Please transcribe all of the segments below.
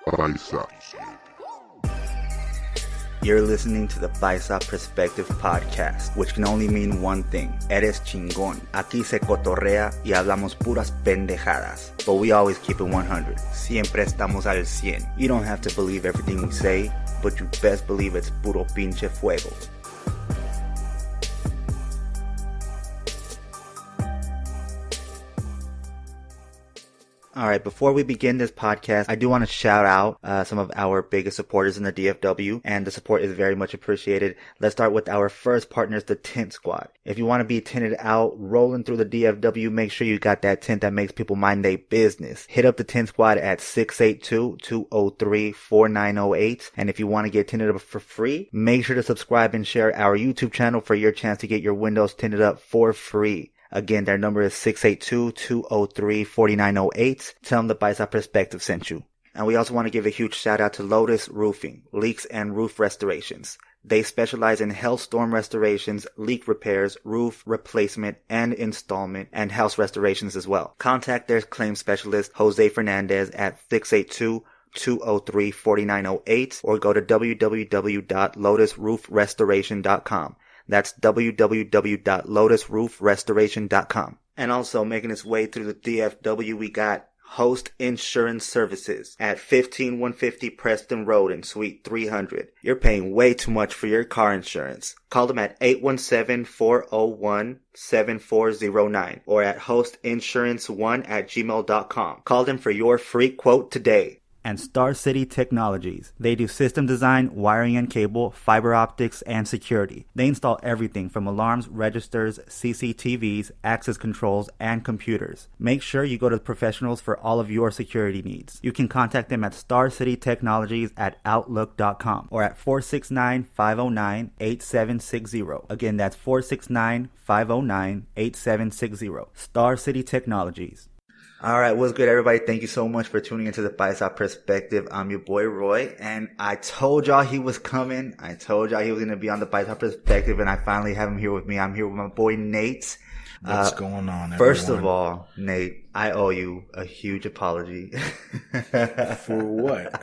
Paisa. You're listening to the Paisa Perspective Podcast, which can only mean one thing. Eres chingón. Aquí se cotorrea y hablamos puras pendejadas. But we always keep it 100. Siempre estamos al 100. You don't have to believe everything we say, but you best believe it's puro pinche fuego. All right, before we begin this podcast, I do want to shout out some of our biggest supporters in the DFW, and the support is very much appreciated. Let's start with our first partners, the Tint Squad. If you want to be tinted out, rolling through the DFW, make sure you got that tint that makes people mind their business. Hit up the Tint Squad at 682-203-4908. And if you want to get tinted up for free, make sure to subscribe and share our YouTube channel for your chance to get your windows tinted up for free. Again, their number is 682-203-4908. Tell them the Paisa Perspective sent you. And we also want to give a huge shout out to Lotus Roofing, leaks and roof restorations. They specialize in hailstorm restorations, leak repairs, roof replacement and installment, and house restorations as well. Contact their claim specialist, Jose Fernandez, at 682-203-4908 or go to www.lotusroofrestoration.com. That's www.lotusroofrestoration.com. And also making its way through the DFW, we got Host Insurance Services at 15150 Preston Road in Suite 300. You're paying way too much for your car insurance. Call them at 817-401-7409 or at hostinsurance1@gmail.com. Call them for your free quote today. And Star City Technologies. They do system design, wiring and cable, fiber optics, and security. They install everything from alarms, registers, CCTVs, access controls, and computers. Make sure you go to the professionals for all of your security needs. You can contact them at starcitytechnologies@outlook.com or at 469-509-8760. Again, that's 469-509-8760. Star City Technologies. All right, what's good, everybody? Thank you so much for tuning into the Paisa Perspective. I'm your boy, Roy, and I told y'all he was coming. I told y'all he was going to be on the Paisa Perspective, and I finally have him here with me. I'm here with my boy, Nate. What's going on, everyone? First of all, Nate, I owe you a huge apology. For what?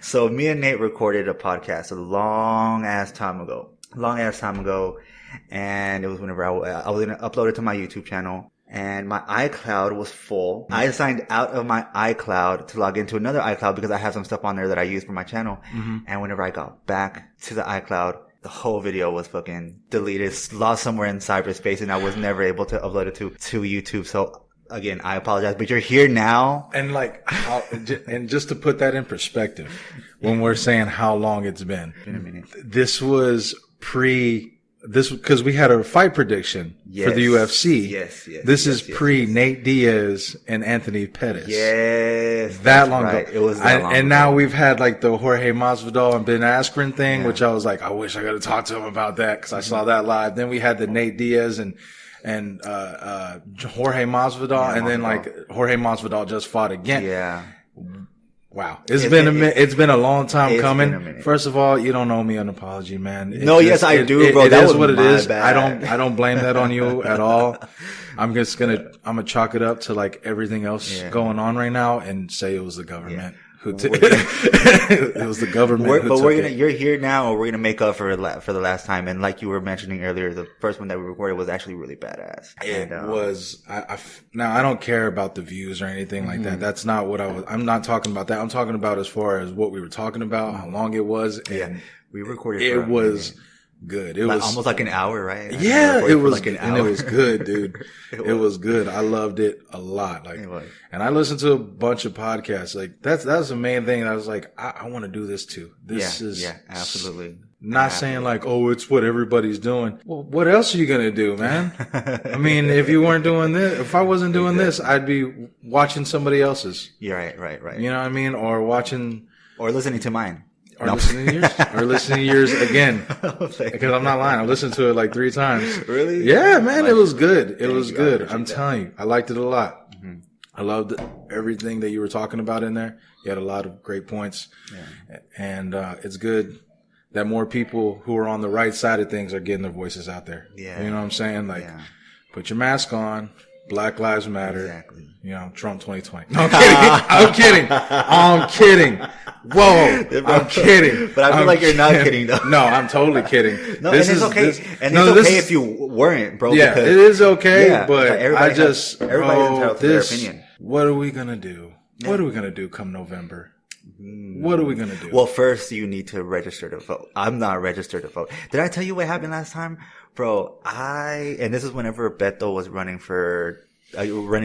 So me and Nate recorded a podcast a long ass time ago, and it was whenever I was going to upload it to my YouTube channel. And my iCloud was full. I signed out of my iCloud to log into another iCloud because I have some stuff on there that I use for my channel. Mm-hmm. And whenever I got back to the iCloud, the whole video was fucking deleted, lost somewhere in cyberspace, and I was never able to upload it to YouTube. So again, I apologize, but you're here now. And and just to put that in perspective, when we're saying how long it's been a minute. This was because we had a fight prediction for the UFC. Yes. This is pre Nate Diaz and Anthony Pettis. Yes. That long right. ago. It was that long and ago. now we've had like the Jorge Masvidal and Ben Askren thing, which I was like, I wish I got to talk to him about that because I saw that live. Then we had the Nate Diaz and Jorge Masvidal, and then like Jorge Masvidal just fought again. Yeah. Wow. It's been a long time coming. First of all, you don't owe me an apology, man. Yes, I do, bro. That is what it is. Bad. I don't blame that on you at all. I'm gonna chalk it up to like everything else going on right now and say it was the government who it was the government. You're here now, or we're gonna make up for the last time. And like you were mentioning earlier, the first one that we recorded was actually really badass. It was. Now I don't care about the views or anything like that. That's not what I'm not talking about that. I'm talking about as far as what we were talking about, how long it was, and we recorded. It was good. It was almost like an hour, right? Yeah, it was like an hour. And it was good, dude. It was good. I loved it a lot. And I listened to a bunch of podcasts. Like that's the main thing. I was like, I want to do this too. This is absolutely. Not saying like, oh, it's what everybody's doing. Well, what else are you gonna do, man? I mean, if you weren't doing this, if I wasn't doing this, I'd be watching somebody else's. Yeah, right. You know what I mean? Or watching, or listening to mine. Or listening to yours again. Because I'm not lying. I listened to it like 3 times. Really? Yeah, man. It was good. It was good. I'm telling you. I liked it a lot. Mm-hmm. I loved everything that you were talking about in there. You had a lot of great points. Yeah. And it's good that more people who are on the right side of things are getting their voices out there. Yeah. You know what I'm saying? Like, put your mask on. Black Lives Matter. Exactly. You know, Trump 2020. No, I'm kidding. I'm kidding. Whoa. I'm kidding. But I feel like you're not kidding though. No, I'm totally kidding. No, this and it's okay. It's okay if you weren't, bro. Yeah, it is okay, but everybody's entitled to their opinion. What are we going to do? Yeah. What are we going to do come November? What are we going to do? Well, first you need to register to vote. I'm not registered to vote. Did I tell you what happened last time? Bro, and this is whenever Beto was running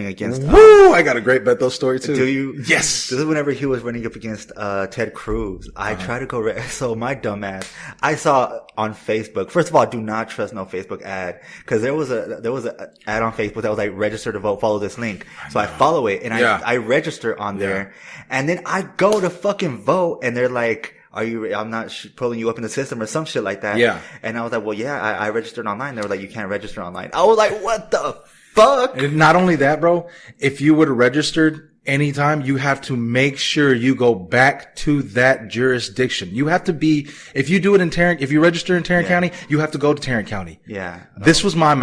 against. Woo! I got a great Beto story too. Do you? Yes. This is whenever he was running up against Ted Cruz. I tried to go. So my dumb ass, I saw on Facebook. First of all, do not trust no Facebook ad, because there was a ad on Facebook that was like, register to vote, follow this link. So I follow it and I register on there, and then I go to fucking vote, and they're like, I'm not pulling you up in the system or some shit like that. Yeah. And I was like, well, yeah, I registered online. They were like, you can't register online. I was like, what the fuck? And not only that, bro, if you would have registered anytime, you have to make sure you go back to that jurisdiction. You have to be, if you do it in Tarrant, if you register in Tarrant County, you have to go to Tarrant County. Yeah. No. This was my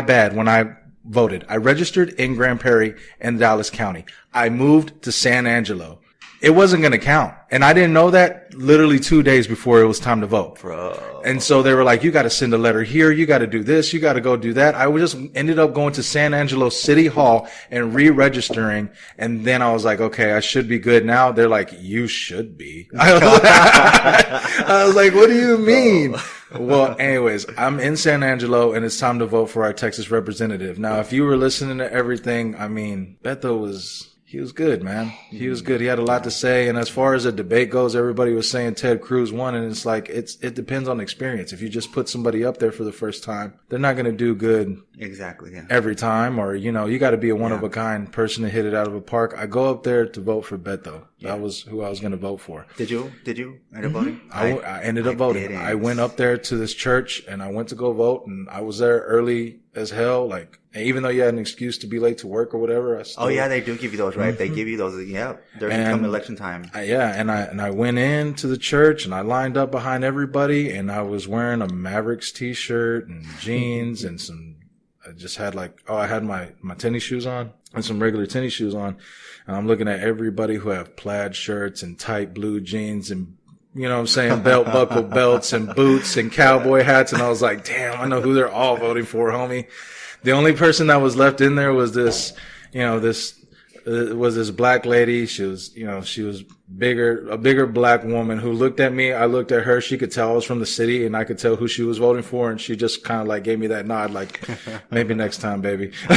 bad when I voted. I registered in Grand Prairie and Dallas County. I moved to San Angelo. It wasn't going to count. And I didn't know that literally 2 days before it was time to vote. Bro. And so they were like, you got to send a letter here. You got to do this. You got to go do that. I just ended up going to San Angelo City Hall and re-registering. And then I was like, okay, I should be good now. They're like, you should be. I was like, what do you mean? Well, anyways, I'm in San Angelo and it's time to vote for our Texas representative. Now, if you were listening to everything, I mean, Beto he was good, man. He was good. He had a lot to say. And as far as the debate goes, everybody was saying Ted Cruz won. And it's like, it depends on experience. If you just put somebody up there for the first time, they're not going to do good. Exactly. Yeah. Every time. Or, you know, you got to be a one of a kind person to hit it out of a park. I go up there to vote for Beto. That was who I was going to vote for. Did you end up voting? I ended up voting. I went up there to this church and I went to go vote, and I was there early as hell. Like, even though you had an excuse to be late to work or whatever. They do give you those, right? They give you those. Yeah. There's come election time. And I went into the church and I lined up behind everybody, and I was wearing a Mavericks t-shirt and jeans and I just had I had my tennis shoes on and some regular tennis shoes on. And I'm looking at everybody who have plaid shirts and tight blue jeans and, you know what I'm saying, belt buckle belts and boots and cowboy hats. And I was like, damn, I know who they're all voting for, homie. The only person that was left in there was this black lady. She was a bigger black woman who looked at me. I looked at her. She could tell I was from the city, and I could tell who she was voting for. And she just kind of like gave me that nod, like, maybe next time, baby. You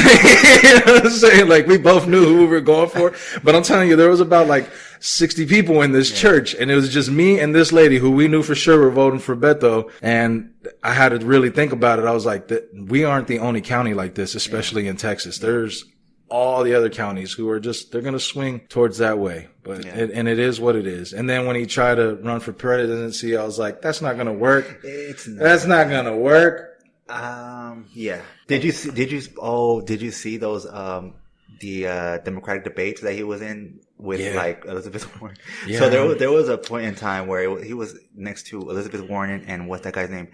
know what I'm saying? Like, we both knew who we were going for. But I'm telling you, there was about like 60 people in this church, and it was just me and this lady who we knew for sure were voting for Beto. And I had to really think about it. I was like, we aren't the only county like this, especially in Texas. There's all the other counties who are they're going to swing towards that way. But and it is what it is. And then when he tried to run for presidency, I was like, that's not going to work. That's not going to work. Yeah. Did you see those, the Democratic debates that he was in with like Elizabeth Warren? Yeah. So there was a point in time where he was next to Elizabeth Warren and what's that guy's name?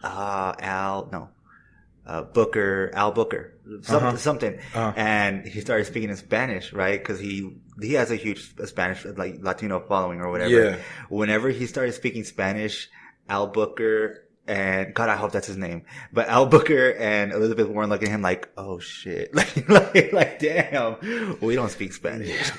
Al Booker, something. And he started speaking in Spanish, right? Cause he has a huge Spanish, like Latino following or whatever. Yeah. Whenever he started speaking Spanish, Al Booker and God, I hope that's his name, but Al Booker and Elizabeth Warren look at him like, oh shit. like damn, we don't speak Spanish.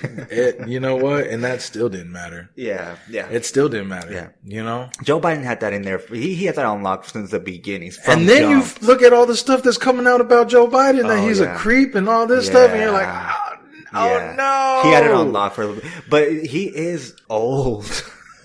You know what? And that still didn't matter. Yeah. It still didn't matter. Yeah. You know? Joe Biden had that in there. He had that unlocked since the beginning. And then you look at all the stuff that's coming out about Joe Biden, that he's a creep and all this stuff, and you're like, oh no. He had it unlocked for a little bit. But he is old.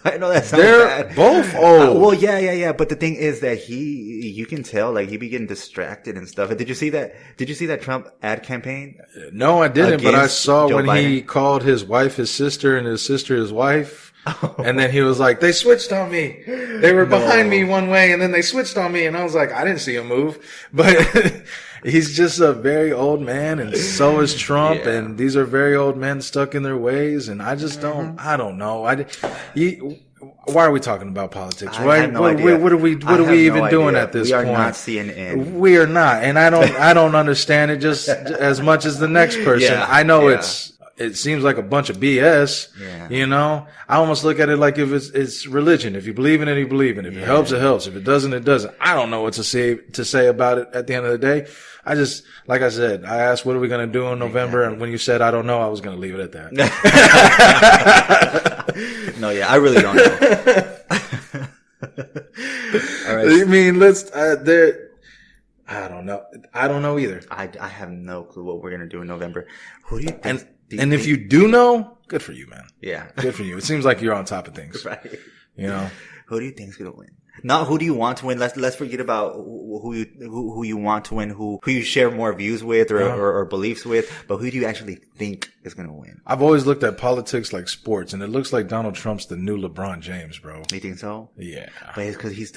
I know that sounds bad. They're both old. Well, yeah. But the thing is that you can tell, like, he be getting distracted and stuff. And did you see that Trump ad campaign? No, I didn't, but I saw Joe when Biden. He called his wife his sister and his sister his wife. Oh. And then he was like, they switched on me. They were behind me one way and then they switched on me. And I was like, I didn't see him move. But he's just a very old man, and so is Trump. And these are very old men stuck in their ways. And I just I don't know. Why are we talking about politics? I have no idea. What are we even doing at this point? We are not CNN. We are not, and I don't understand it just as much as the next person. Yeah, I know it seems like a bunch of BS. Yeah. You know, I almost look at it like if it's religion. If you believe in it, you believe in it. If it helps, it helps. If it doesn't, it doesn't. I don't know what to say about it at the end of the day. I just, like I said, I asked, what are we going to do in November? And when you said, I don't know, I was going to leave it at that. No, I really don't know. All right. I mean, I don't know. I don't know either. I have no clue what we're going to do in November. Who do you think? And if you do know, good for you, man. Yeah. Good for you. It seems like you're on top of things. Right. You know? Who do you think's going to win? Not who do you want to win. Let's forget about who you want to win, who you share more views with or beliefs with, but who do you actually think is going to win? I've always looked at politics like sports, and it looks like Donald Trump's the new LeBron James, bro. You think so? Yeah. But it's because he's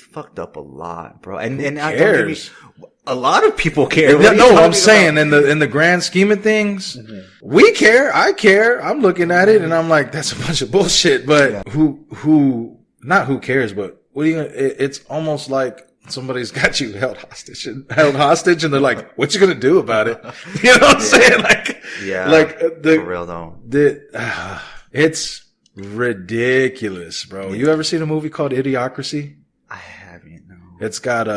fucked up a lot, bro. And cares? A lot of people care. No, I'm saying in the grand scheme of things, we care. I care. I'm looking at it and I'm like, that's a bunch of bullshit. But not who cares, but it's almost like somebody's got you held hostage and they're like, what you gonna do about it? You know what I'm saying? Like, for real though. It's ridiculous, bro. You ever seen a movie called Idiocracy? I haven't, no. It's got,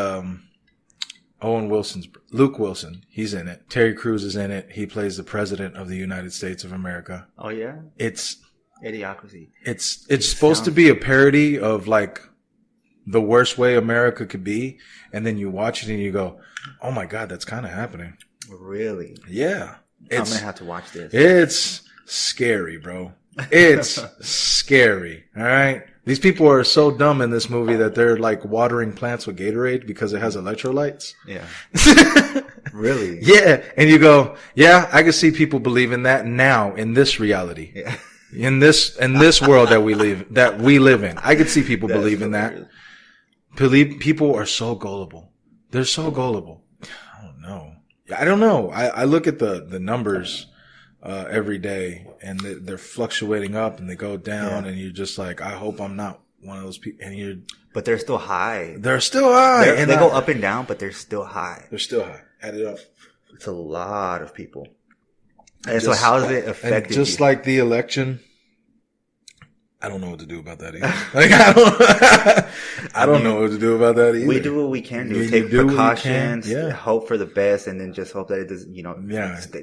Luke Wilson. He's in it. Terry Crews is in it. He plays the president of the United States of America. Oh yeah? It's Idiocracy. It's supposed to be a parody of like the worst way America could be. And then you watch it and you go, oh my God, that's kind of happening. Really? Yeah. I'm going to have to watch this. It's scary, bro. It's scary. All right. These people are so dumb in this movie that they're like watering plants with Gatorade because it has electrolytes. Yeah. Really? Yeah. And you go, yeah, I can see people believing that now in this reality. Yeah. In this world that we live in. I could see people believing that. People are so gullible. They're so gullible. I don't know. I look at the numbers every day and they're fluctuating up and they go down and you're just like, I hope I'm not one of those people. But they're still high. And they go up and down, but they're still high. They're still high. Add it up. It's a lot of people. And so how does it affect you? Just like the election, I don't know what to do about that either. Like I don't know what to do about that either. We do what we can do. Take precautions, hope for the best, and then just hope that it doesn't,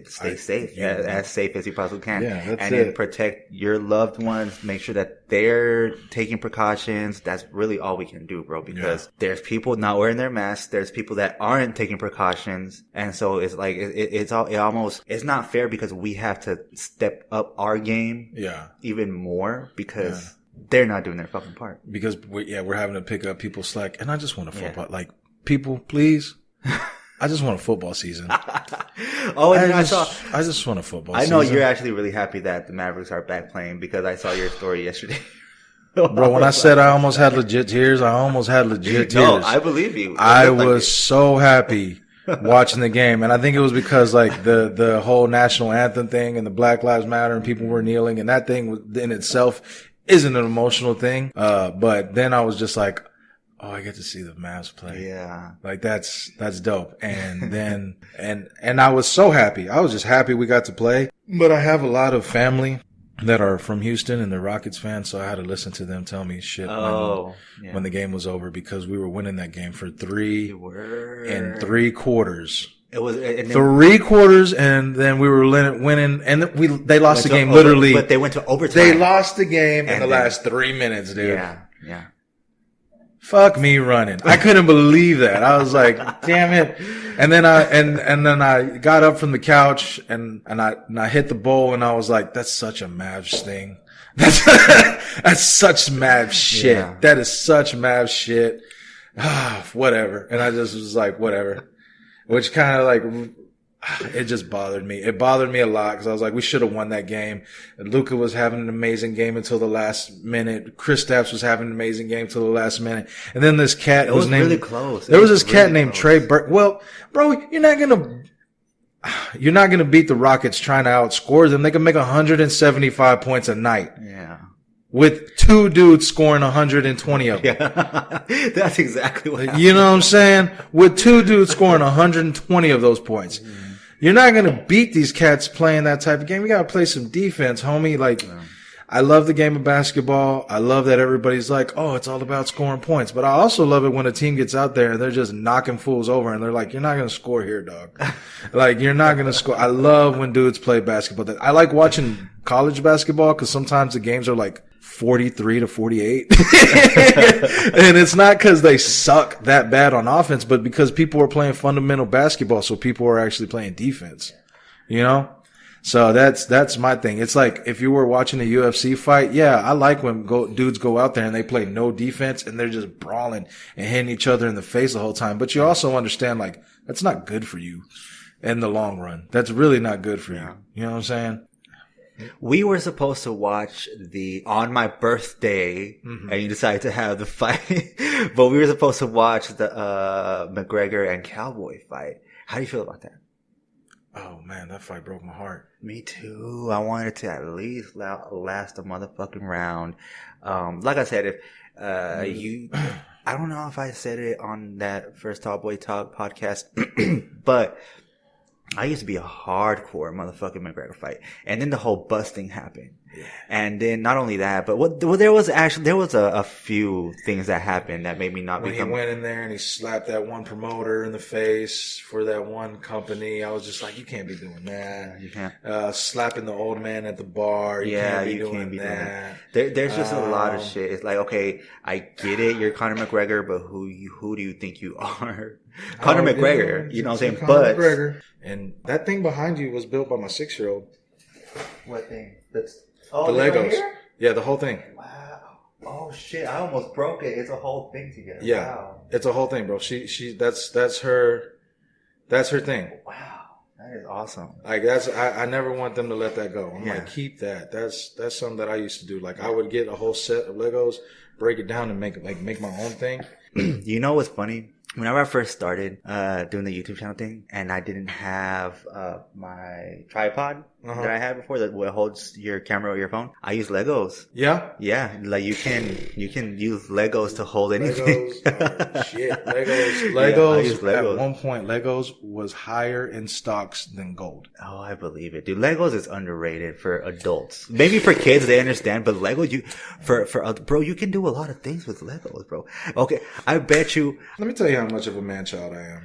stay safe. As safe as you possibly can. Yeah, that's then protect your loved ones. Make sure that they're taking precautions. That's really all we can do, bro, because there's people not wearing their masks. There's people that aren't taking precautions. And so it's like, it's it's not fair because we have to step up our game even more because they're not doing their fucking part. Because we're having to pick up people's slack. And I just want a football. Like, people, please. I just want a football season. I just want a football season. I know you're actually really happy that the Mavericks are back playing because I saw your story yesterday. Bro, when I said I almost had legit tears, I almost had legit tears. No, I believe you. I was so happy watching the game. And I think it was because like the whole national anthem thing and the Black Lives Matter and people were kneeling and that thing in itself isn't an emotional thing. But then I was just like, oh, I get to see the Mavs play. Yeah. Like that's dope. And then, and I was so happy. I was just happy we got to play. But I have a lot of family that are from Houston and they're Rockets fans. So I had to listen to them tell me shit when the game was over because we were winning that game for 3 and 3 quarters. It was 3 quarters, and then we were winning, and they lost the game literally. But they went to overtime. They lost the game in the last 3 minutes, dude. Yeah. Fuck me running. I couldn't believe that. I was like, damn it. And then I got up from the couch and I hit the bowl and I was like, that's such a Mavs thing. That's such Mavs shit. Yeah. That is such Mavs shit. Whatever. And I just was like, whatever. Which kind of like, it just bothered me. It bothered me a lot because I was like, we should have won that game. And Luka was having an amazing game until the last minute. Kristaps was having an amazing game until the last minute. And then this cat was named, really close. There was this cat named Trey Burke. Well, bro, you're not gonna beat the Rockets trying to outscore them. They can make 175 points a night. Yeah. with 2 dudes scoring 120 of them. Yeah. That's exactly what happened. You know what I'm saying? With 2 dudes scoring 120 of those points. You're not going to beat these cats playing that type of game. You got to play some defense, homie. Like, I love the game of basketball. I love that everybody's like, oh, it's all about scoring points. But I also love it when a team gets out there and they're just knocking fools over and they're like, you're not going to score here, dog. Like, you're not going to score. I love when dudes play basketball. I like watching college basketball because sometimes the games are like 43 to 48. And it's not because they suck that bad on offense, but because people are playing fundamental basketball. So people are actually playing defense, you know? So that's my thing. It's like if you were watching a UFC fight, yeah, I like when dudes go out there and they play no defense and they're just brawling and hitting each other in the face the whole time. But you also understand, like, that's not good for you in the long run. That's really not good for you. You know what I'm saying? We were supposed to watch on my birthday, and you decided to have the fight, but we were supposed to watch the McGregor and Cowboy fight. How do you feel about that? Oh man, that fight broke my heart. Me too. I wanted to at least last a motherfucking round. Like I said, if I don't know if I said it on that first Tall Boy Talk podcast, but I used to be a hardcore motherfucking McGregor fight. And then the whole bus thing happened. Yeah. And then not only that, but there was a few things that happened that made me not when become. He went in there and he slapped that one promoter in the face for that one company. I was just like, you can't be doing that. You can't. Slapping the old man at the bar. You can't be doing that. There's just a lot of shit. It's like, okay, I get it. You're Conor McGregor, but who do you think you are? Conor McGregor, you know what I'm saying? But McGregor. And that thing behind you was built by my 6-year-old. What thing? The Legos. Right, yeah, the whole thing. Wow. Oh shit! I almost broke it. It's a whole thing together. Yeah, wow. It's a whole thing, bro. That's her thing. Wow, that is awesome. Like I never want them to let that go. I'm like, keep that. That's something that I used to do. Like I would get a whole set of Legos, break it down, and make my own thing. You know what's funny? Whenever I first started doing the YouTube channel thing, and I didn't have my tripod that I had before that holds your camera or your phone, I use Legos. Yeah, like you can use Legos to hold anything. Legos are shit. Legos. Legos. At one point, Legos was higher in stocks than gold. Oh, I believe it, dude. Legos is underrated for adults. Maybe for kids they understand, but Legos, bro, you can do a lot of things with Legos, bro. Okay, I bet you. Let me tell you how much of a man child I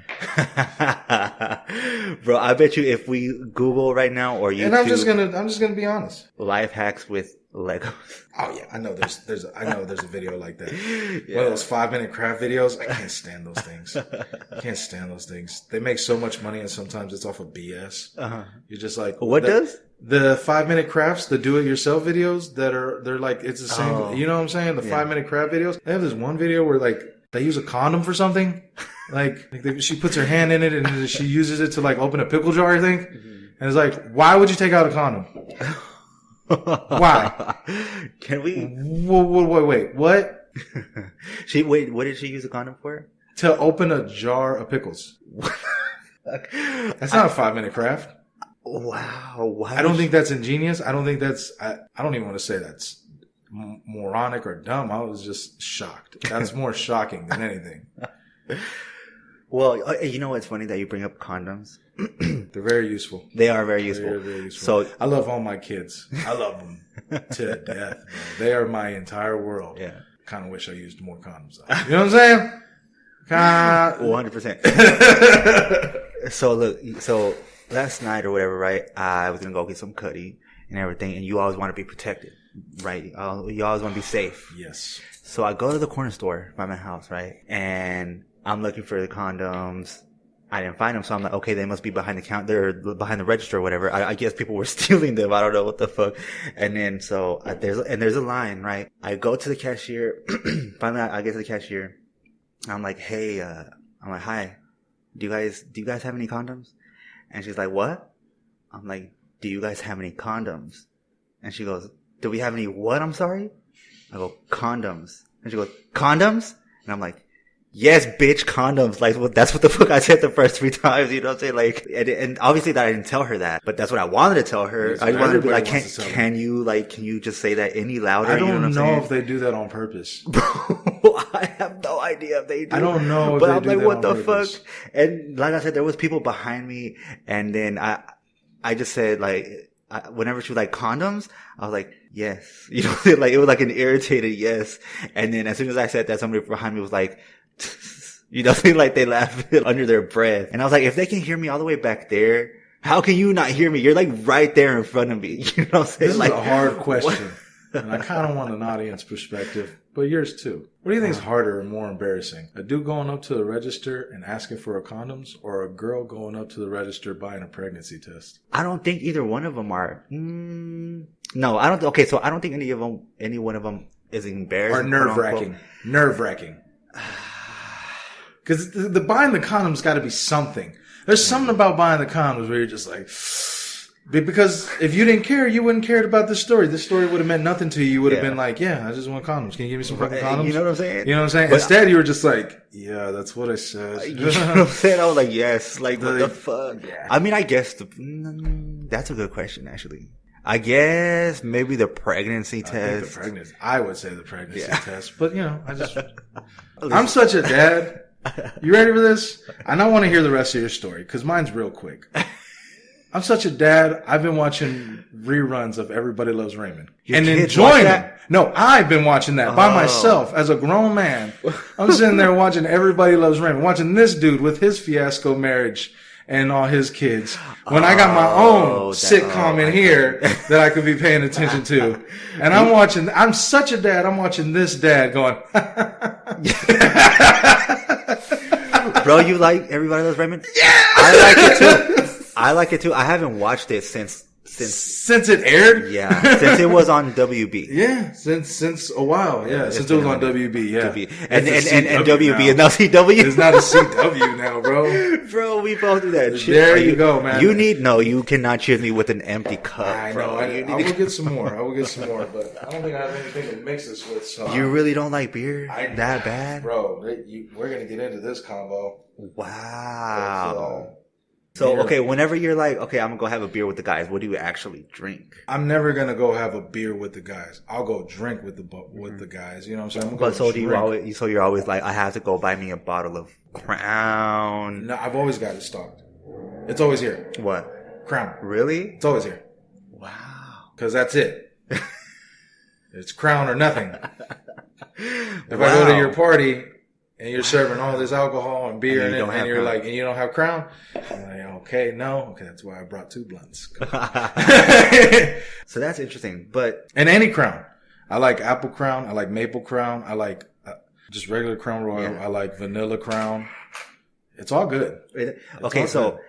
am. Bro, I bet you if we Google right now or YouTube. And I'm just gonna be honest. Life hacks with Legos. Oh yeah, I know there's a video like that. Yeah. One of those 5-minute craft videos. I can't stand those things. Can't stand those things. They make so much money and sometimes it's off of BS. You're just like, what does? The 5-minute crafts, the do-it-yourself videos they're like, it's the same. You know what I'm saying? The 5-minute craft videos. They have this one video where like, they use a condom for something. She puts her hand in it and she uses it to like open a pickle jar, I think. And it's like, why would you take out a condom? Why? Can we? Wait, what? What did she use a condom for? To open a jar of pickles. That's not a 5-minute craft. Wow. I don't think that's ingenious. I don't think that's, I don't even want to say that's moronic or dumb. I was just shocked. That's more shocking than anything. Well, you know what's funny that you bring up condoms? They're very useful. They are very useful. They're very useful. So I love all my kids. I love them to death. Bro. They are my entire world. Yeah. Kind of wish I used more condoms though. You know what I'm saying? 100%. So last night or whatever, right? I was gonna go get some cutty and everything, and you always want to be protected. Right. You always want to be safe. Yes. So I go to the corner store by my house, right? And I'm looking for the condoms. I didn't find them. So I'm like, okay, they must be behind the counter, behind the register or whatever. I guess people were stealing them. I don't know what the fuck. And then there's a line, right? I go to the cashier. Finally, I get to the cashier. I'm like, hey, hi. Do you guys have any condoms? And she's like, what? I'm like, do you guys have any condoms? And she goes, do we have any what? I'm sorry. I go, condoms. And she goes, condoms? And I'm like, yes, bitch, condoms. Like, well, that's what the fuck I said the first 3 times. You know what I'm saying? Like, and obviously that I didn't tell her that, but that's what I wanted to tell her. I wanted to be like, can you just say that any louder? I don't know if they do that on purpose. Bro, I have no idea if they do. I don't know if but they I'm do like, that what on the purpose. fuck? And like I said, there was people behind me, and then I just said like, whenever she was like condoms, I was like, yes. You know, like it was like an irritated yes. And then as soon as I said that, somebody behind me was like, you know, like they laughed under their breath. And I was like, if they can hear me all the way back there, how can you not hear me? You're like right there in front of me. You know what I'm saying? This like, is a hard question. And I kind of want an audience perspective, but yours too. What do you think is harder and more embarrassing? A dude going up to the register and asking for a condoms, or a girl going up to the register buying a pregnancy test? I don't think either one of them are. No, I don't. Okay, so I don't think any one of them is embarrassing. Or nerve-wracking. Nerve-wracking. Because the buying the condoms got to be something. There's something about buying the condoms where you're just like... Because if you didn't care, you wouldn't care about this story. This story would have meant nothing to you. You would have been like, yeah, I just want condoms. Can you give me some fucking condoms? You know what I'm saying? You know what I'm saying? But instead, you were just like, yeah, that's what I said. You know what I'm saying? I was like, yes. Like, what the fuck? Yeah. I mean, I guess that's a good question, actually. I guess maybe the pregnancy test. I would say the pregnancy test. But, you know, I'm such a dad. You ready for this? I don't want to hear the rest of your story because mine's real quick. I'm such a dad. I've been watching reruns of Everybody Loves Raymond and enjoying them. No, I've been watching that by myself as a grown man. I'm sitting there watching Everybody Loves Raymond, watching this dude with his fiasco marriage and all his kids. When I got my own sitcom in here that I could be paying attention to. And I'm such a dad. I'm watching this dad going, bro, you like Everybody Loves Raymond? Yeah! I like it too. I haven't watched it since it aired. Yeah, since it was on WB. Yeah, since a while. Yeah, since it was on WB. Yeah, and WB is now CW. It's not a CW now, bro. Bro, we both do that shit. There you go, man. You cannot cheer me with an empty cup. I know. Bro. I will get some more. But I don't think I have anything to mix this with. So you really don't like beer that bad, bro? We're gonna get into this combo. Wow. So, okay, whenever you're like, okay, I'm going to go have a beer with the guys, what do you actually drink? I'm never going to go have a beer with the guys. I'll go drink with the guys. You know what I'm saying? But so you're always like, I have to go buy me a bottle of Crown. No, I've always got it stocked. It's always here. What? Crown. Really? It's always here. Wow. Because that's it. It's Crown or nothing. If I go to your party... and you're serving all this alcohol and beer and you're like, and you don't have Crown. I'm like, okay, that's why I brought 2 blunts. So that's interesting, and any Crown. I like apple Crown. I like maple Crown. I like just regular Crown Royal. Yeah. I like vanilla Crown. It's all good. Okay, so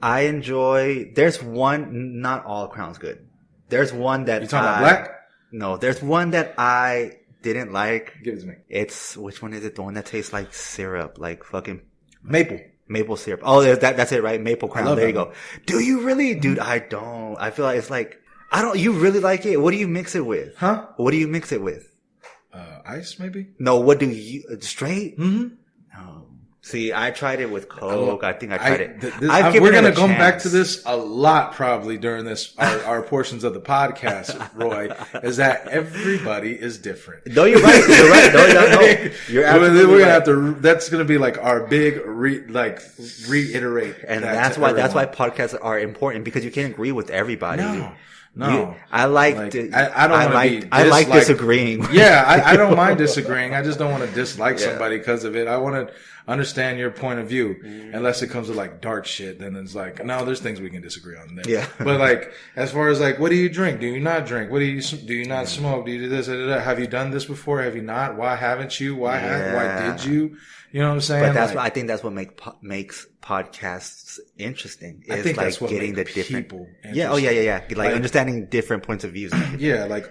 I enjoy. There's one. Not all Crown's good. There's one that you talking about black? No, there's one that I didn't like. Give it to me. It's, which one is it? The one that tastes like syrup, like fucking maple syrup. Oh, that's it, right? Maple Crown. There you go. Do you really? Dude, I don't. I feel like it's like, you really like it? What do you mix it with? Huh? What do you mix it with? Ice, maybe? No, what do you, straight? Mm-hmm. No. See, I tried it with Coke. I think I tried it. We're going to come back to this a lot probably during our portions of the podcast, Roy, is that everybody is different. No, you're right. No. You're absolutely we're going to have to, that's going to be like our big, reiterate. And that's why podcasts are important, because you can't agree with everybody. No. I like disagreeing. Yeah, I don't mind disagreeing. I just don't want to dislike somebody because of it. I want to understand your point of view. Unless it comes to like dark shit, then it's like, no, there's things we can disagree on there. Yeah. But like, as far as like, what do you drink? Do you not drink? Do you not smoke? Do you do this? Have you done this before? Have you not? Why haven't you? Why did you? You know what I'm saying? But I think that's what makes podcasts interesting. I think that's like what getting the different people. Yeah. Oh yeah. Like understanding different points of views. Yeah. Like,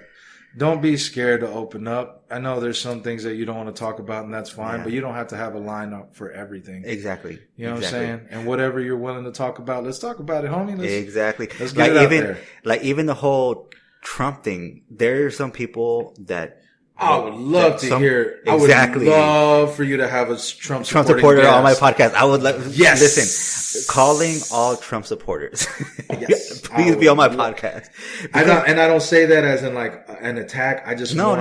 don't be scared to open up. I know there's some things that you don't want to talk about, and that's fine, but you don't have to have a lineup for everything. Exactly. You know what I'm saying? And whatever you're willing to talk about, let's talk about it, homie. Let's get it out there. Like even the whole Trump thing, there are some people that I would love to hear. Exactly. I would love for you to have a Trump supporter on my podcast. I would yes. Listen, calling all Trump supporters. Yes. Please be on my podcast. I don't say that as in like an attack. I just want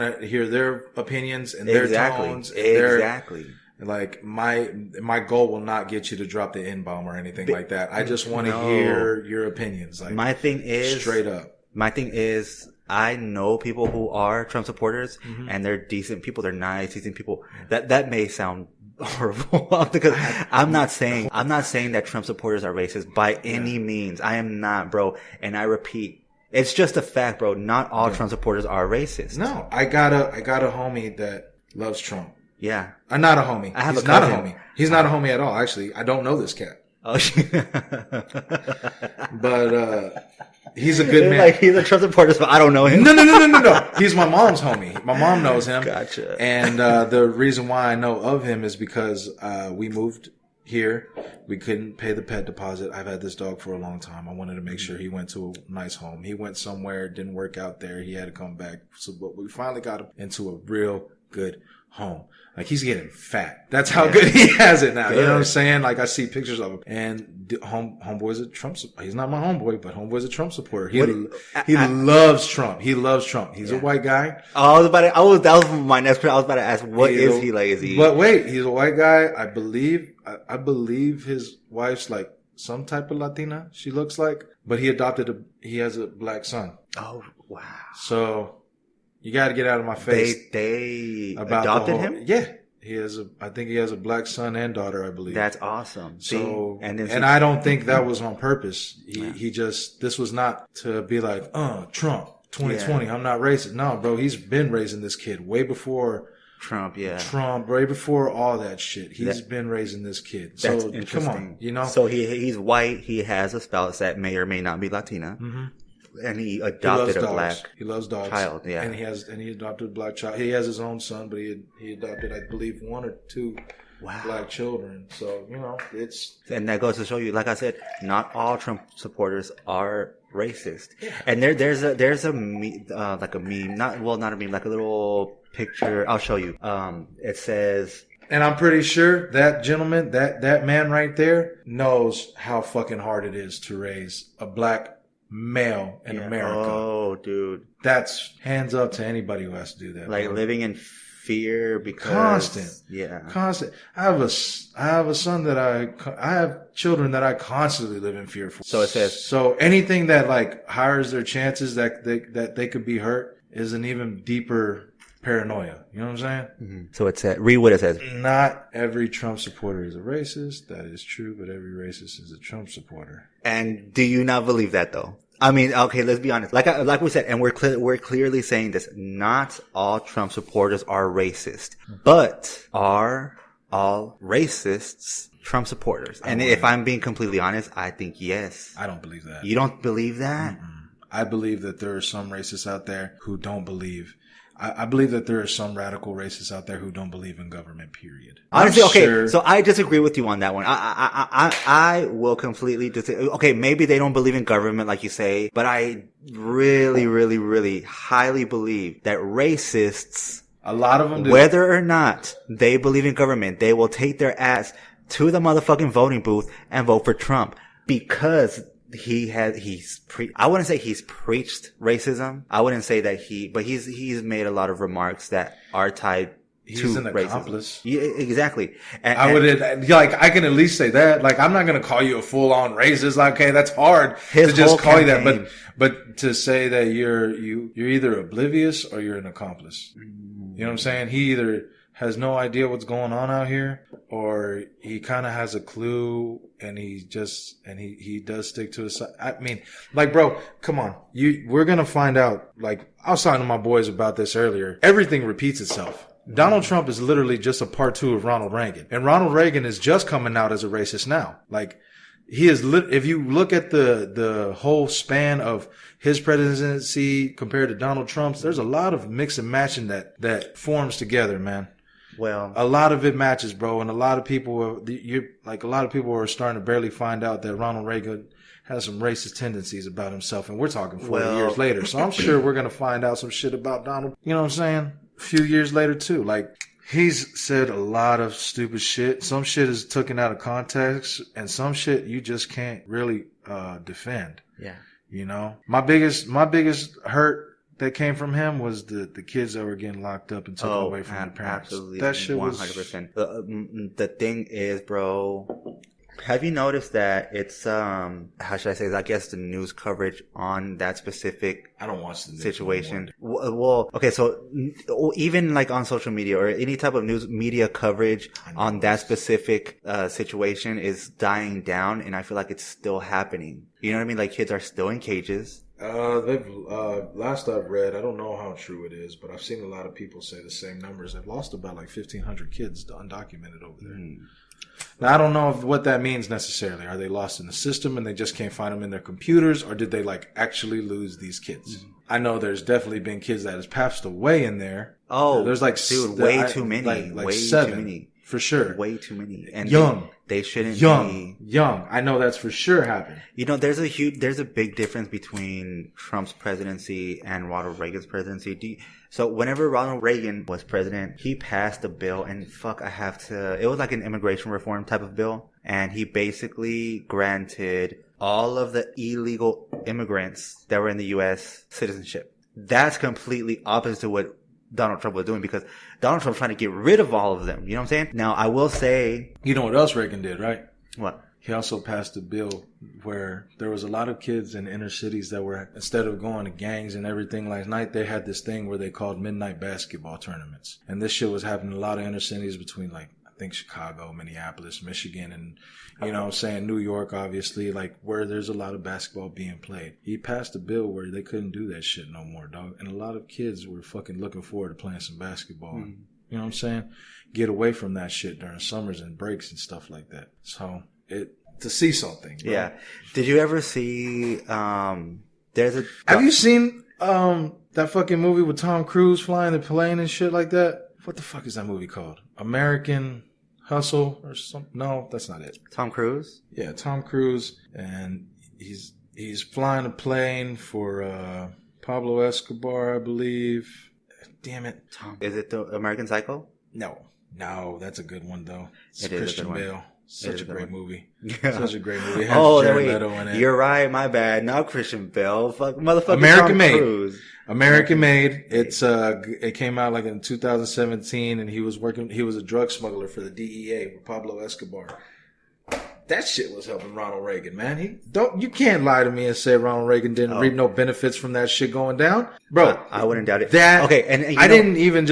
to hear their opinions and their tones. And exactly. Like my goal will not get you to drop the N-bomb or anything like that. I just want to hear your opinions. Like my thing is straight up. My thing is, I know people who are Trump supporters, and they're decent people. They're nice, decent people. That may sound horrible because I'm not saying that Trump supporters are racist by any means. I am not, bro. And I repeat, it's just a fact, bro. Not all Trump supporters are racist. No, I got a homie that loves Trump. Yeah, I'm not a homie. He's not a homie. He's not a homie at all. Actually, I don't know this cat. Oh, but he's a good man. Like he's a Trump supporter, but I don't know him. No. He's my mom's homie. My mom knows him. Gotcha. And the reason why I know of him is because we moved here. We couldn't pay the pet deposit. I've had this dog for a long time. I wanted to make sure he went to a nice home. He went somewhere, didn't work out there. He had to come back. But we finally got him into a real good home. Like he's getting fat. That's how good he has it now. Good. You know what I'm saying? Like I see pictures of him. And homeboy's a Trump. He's not my homeboy, but homeboy's a Trump supporter. He loves Trump. He loves Trump. He's a white guy. That was my next question. I was about to ask, what is he like? Is he? But wait, he's a white guy. I believe his wife's like some type of Latina. She looks like, but he has a black son. Oh wow! So. You got to get out of my face. They adopted him? Yeah. I think he has a black son and daughter, I believe. That's awesome. So, and I don't think that was on purpose. This was not to be like, Trump, 2020, I'm not racist. No, bro, he's been raising this kid way before Trump, way before all that shit. He's been raising this kid. So, come on, you know? So he's white. He has a spouse that may or may not be Latina. Mm-hmm. And he adopted a black child, yeah. And he adopted a black child. He has his own son, but he adopted, I believe, 1 or 2 black children. So, you know, and that goes to show you, like I said, not all Trump supporters are racist. Yeah. And there's a meme, like a meme, not a meme, like a little picture. I'll show you. It says. And I'm pretty sure that gentleman, that man right there knows how fucking hard it is to raise a black male in America. Oh, dude. That's hands up to anybody who has to do that. Like living in fear because constant. I have a son I have children that I constantly live in fear for. So it says. So anything that like higher their chances that they could be hurt is an even deeper paranoia. You know what I'm saying? Mm-hmm. So it says, read what it says. Not every Trump supporter is a racist. That is true, but every racist is a Trump supporter. And do you not believe that though? I mean, okay, let's be honest. Like we said, and we're clearly saying this. Not all Trump supporters are racist, but are all racists Trump supporters? And if I'm being completely honest, I think yes. I don't believe that. You don't believe that? Mm-mm. I believe that there are some racists out there who don't believe. I believe that there are some radical racists out there who don't believe in government, period. Honestly, okay, so I disagree with you on that one. I will completely disagree. Okay, maybe they don't believe in government like you say, but I really, really, really highly believe that racists, a lot of them do. Whether or not they believe in government, they will take their ass to the motherfucking voting booth and vote for Trump because I wouldn't say he's preached racism. I wouldn't say that but he's made a lot of remarks that are tied to an racism. Accomplice. Yeah, exactly. I can at least say that. Like, I'm not going to call you a full on racist. Like, okay, that's hard to just call you that. But to say that you're either oblivious or you're an accomplice. You know what I'm saying? He either has no idea what's going on out here, or he kind of has a clue and he does stick to his side. I mean, like, bro, come on. We're going to find out. Like, I was talking to my boys about this earlier. Everything repeats itself. Donald Trump is literally just a part 2 of Ronald Reagan. And Ronald Reagan is just coming out as a racist now. Like, he is if you look at the whole span of his presidency compared to Donald Trump's, there's a lot of mix and matching that forms together, man. Well, a lot of it matches, bro, and a lot of people are starting to barely find out that Ronald Reagan has some racist tendencies about himself, and we're talking 40 years later. So I'm sure we're going to find out some shit about Donald, you know what I'm saying? A few years later too. Like, he's said a lot of stupid shit. Some shit is taken out of context, and some shit you just can't really defend. Yeah. You know? My biggest hurt that came from him was the kids that were getting locked up and taken away from their parents. Absolutely. That shit 100%. The thing is, bro, have you noticed that it's, how should I say this? I guess the news coverage on that specific I don't watch the news situation. Well, okay, so even like on social media or any type of news media coverage on that specific situation is dying down, and I feel like it's still happening. You know what I mean? Like, kids are still in cages. They've last I've read, I don't know how true it is, but I've seen a lot of people say the same numbers. They've lost about like 1,500 kids undocumented over there. Now, I don't know what that means necessarily. Are they lost in the system and they just can't find them in their computers, or did they like actually lose these kids? I know there's definitely been kids that has passed away in there. Oh, there's like dude, way too many, like way 7 too many. For sure. Way too many. And young. They shouldn't be. Young. I know that's for sure happened. You know, there's a big difference between Trump's presidency and Ronald Reagan's presidency. So whenever Ronald Reagan was president, he passed a bill, and it was like an immigration reform type of bill. And he basically granted all of the illegal immigrants that were in the U.S. citizenship. That's completely opposite to what Donald Trump was doing, because Donald Trump's trying to get rid of all of them. You know what I'm saying? Now, I will say... You know what else Reagan did, right? What? He also passed a bill where there was a lot of kids in inner cities that were, instead of going to gangs and everything like night, they had this thing where they called midnight basketball tournaments. And this shit was happening in a lot of inner cities between, like, I think Chicago, Minneapolis, Michigan, and, you know what I'm saying, New York, obviously, like, where there's a lot of basketball being played. He passed a bill where they couldn't do that shit no more, dog. And a lot of kids were fucking looking forward to playing some basketball. You know what I'm saying? Get away from that shit during summers and breaks and stuff like that. So, to see something, bro. Yeah. Did you ever see, have you seen, that fucking movie with Tom Cruise flying the plane and shit like that? What the fuck is that movie called? American Hustle or something? No, that's not it. Tom Cruise? Yeah, Tom Cruise, and he's flying a plane for Pablo Escobar, I believe. Damn it, Tom. Is it the American Psycho? No, that's a good one though. It is Christian a good one. Bale. Such a great movie. Yeah. Such a great movie. It has Jared Leto in it. You're right. My bad. Not Christian Bale. Fuck, motherfucker. American Tom Made. Cruise. American Made. It came out like in 2017, and he was a drug smuggler for the DEA with Pablo Escobar. That shit was helping Ronald Reagan, man. You can't lie to me and say Ronald Reagan didn't reap no benefits from that shit going down. Bro, I wouldn't doubt it. Okay, and didn't even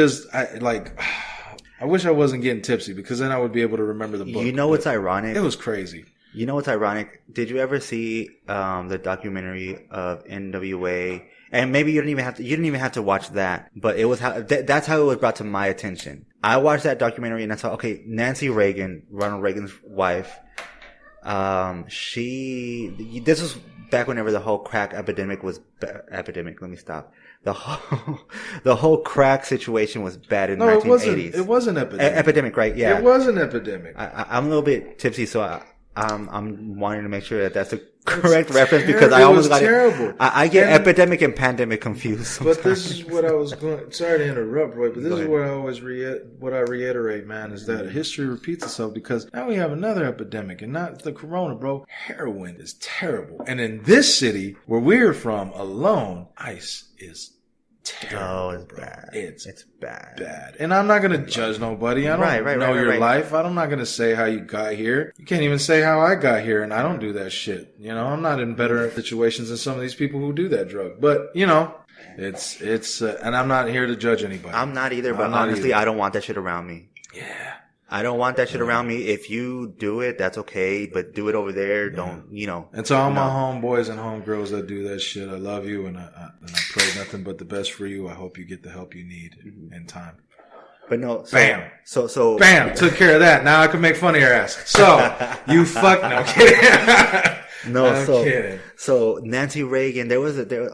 I wish I wasn't getting tipsy, because then I would be able to remember the book. You know what's ironic? It was crazy. You know what's ironic? Did you ever see the documentary of NWA? And maybe you didn't even have to watch that, but it was that's how it was brought to my attention. I watched that documentary and I saw, okay, Nancy Reagan, Ronald Reagan's wife, this was back whenever the whole crack epidemic was epidemic. Let me stop. The whole crack situation was bad in the 1980s. It wasn't epidemic. Epidemic, right? Yeah. It was an epidemic. I'm a little bit tipsy, so I'm wanting to make sure that that's the correct reference, because I almost got terrible. it. I get epidemic and pandemic confused sometimes. But this is what I was going. Sorry to interrupt, Roy, but this is what I always reiterate, man, is that history repeats itself, because now we have another epidemic, and not the corona, bro. Heroin is terrible, and in this city where we're from alone, ice is terrible. Oh, it's bro. bad. It's bad. And I'm not going to judge nobody. I don't know your life. I'm not going to say how you got here. You can't even say how I got here, and I don't do that shit. You know, I'm not in better situations than some of these people who do that drug. But, you know, it's and I'm not here to judge anybody. I'm not either, but honestly, I don't want that shit around me. Yeah. I don't want that shit around me. If you do it, that's okay, but do it over there. Don't, you know. And to all my homeboys and homegirls that do that shit, I love you, and I pray nothing but the best for you. I hope you get the help you need in time. But no, bam. So bam, took care of that. Now I can make fun of your ass. So you fuck. No, I'm kidding. I'm kidding. So Nancy Reagan, there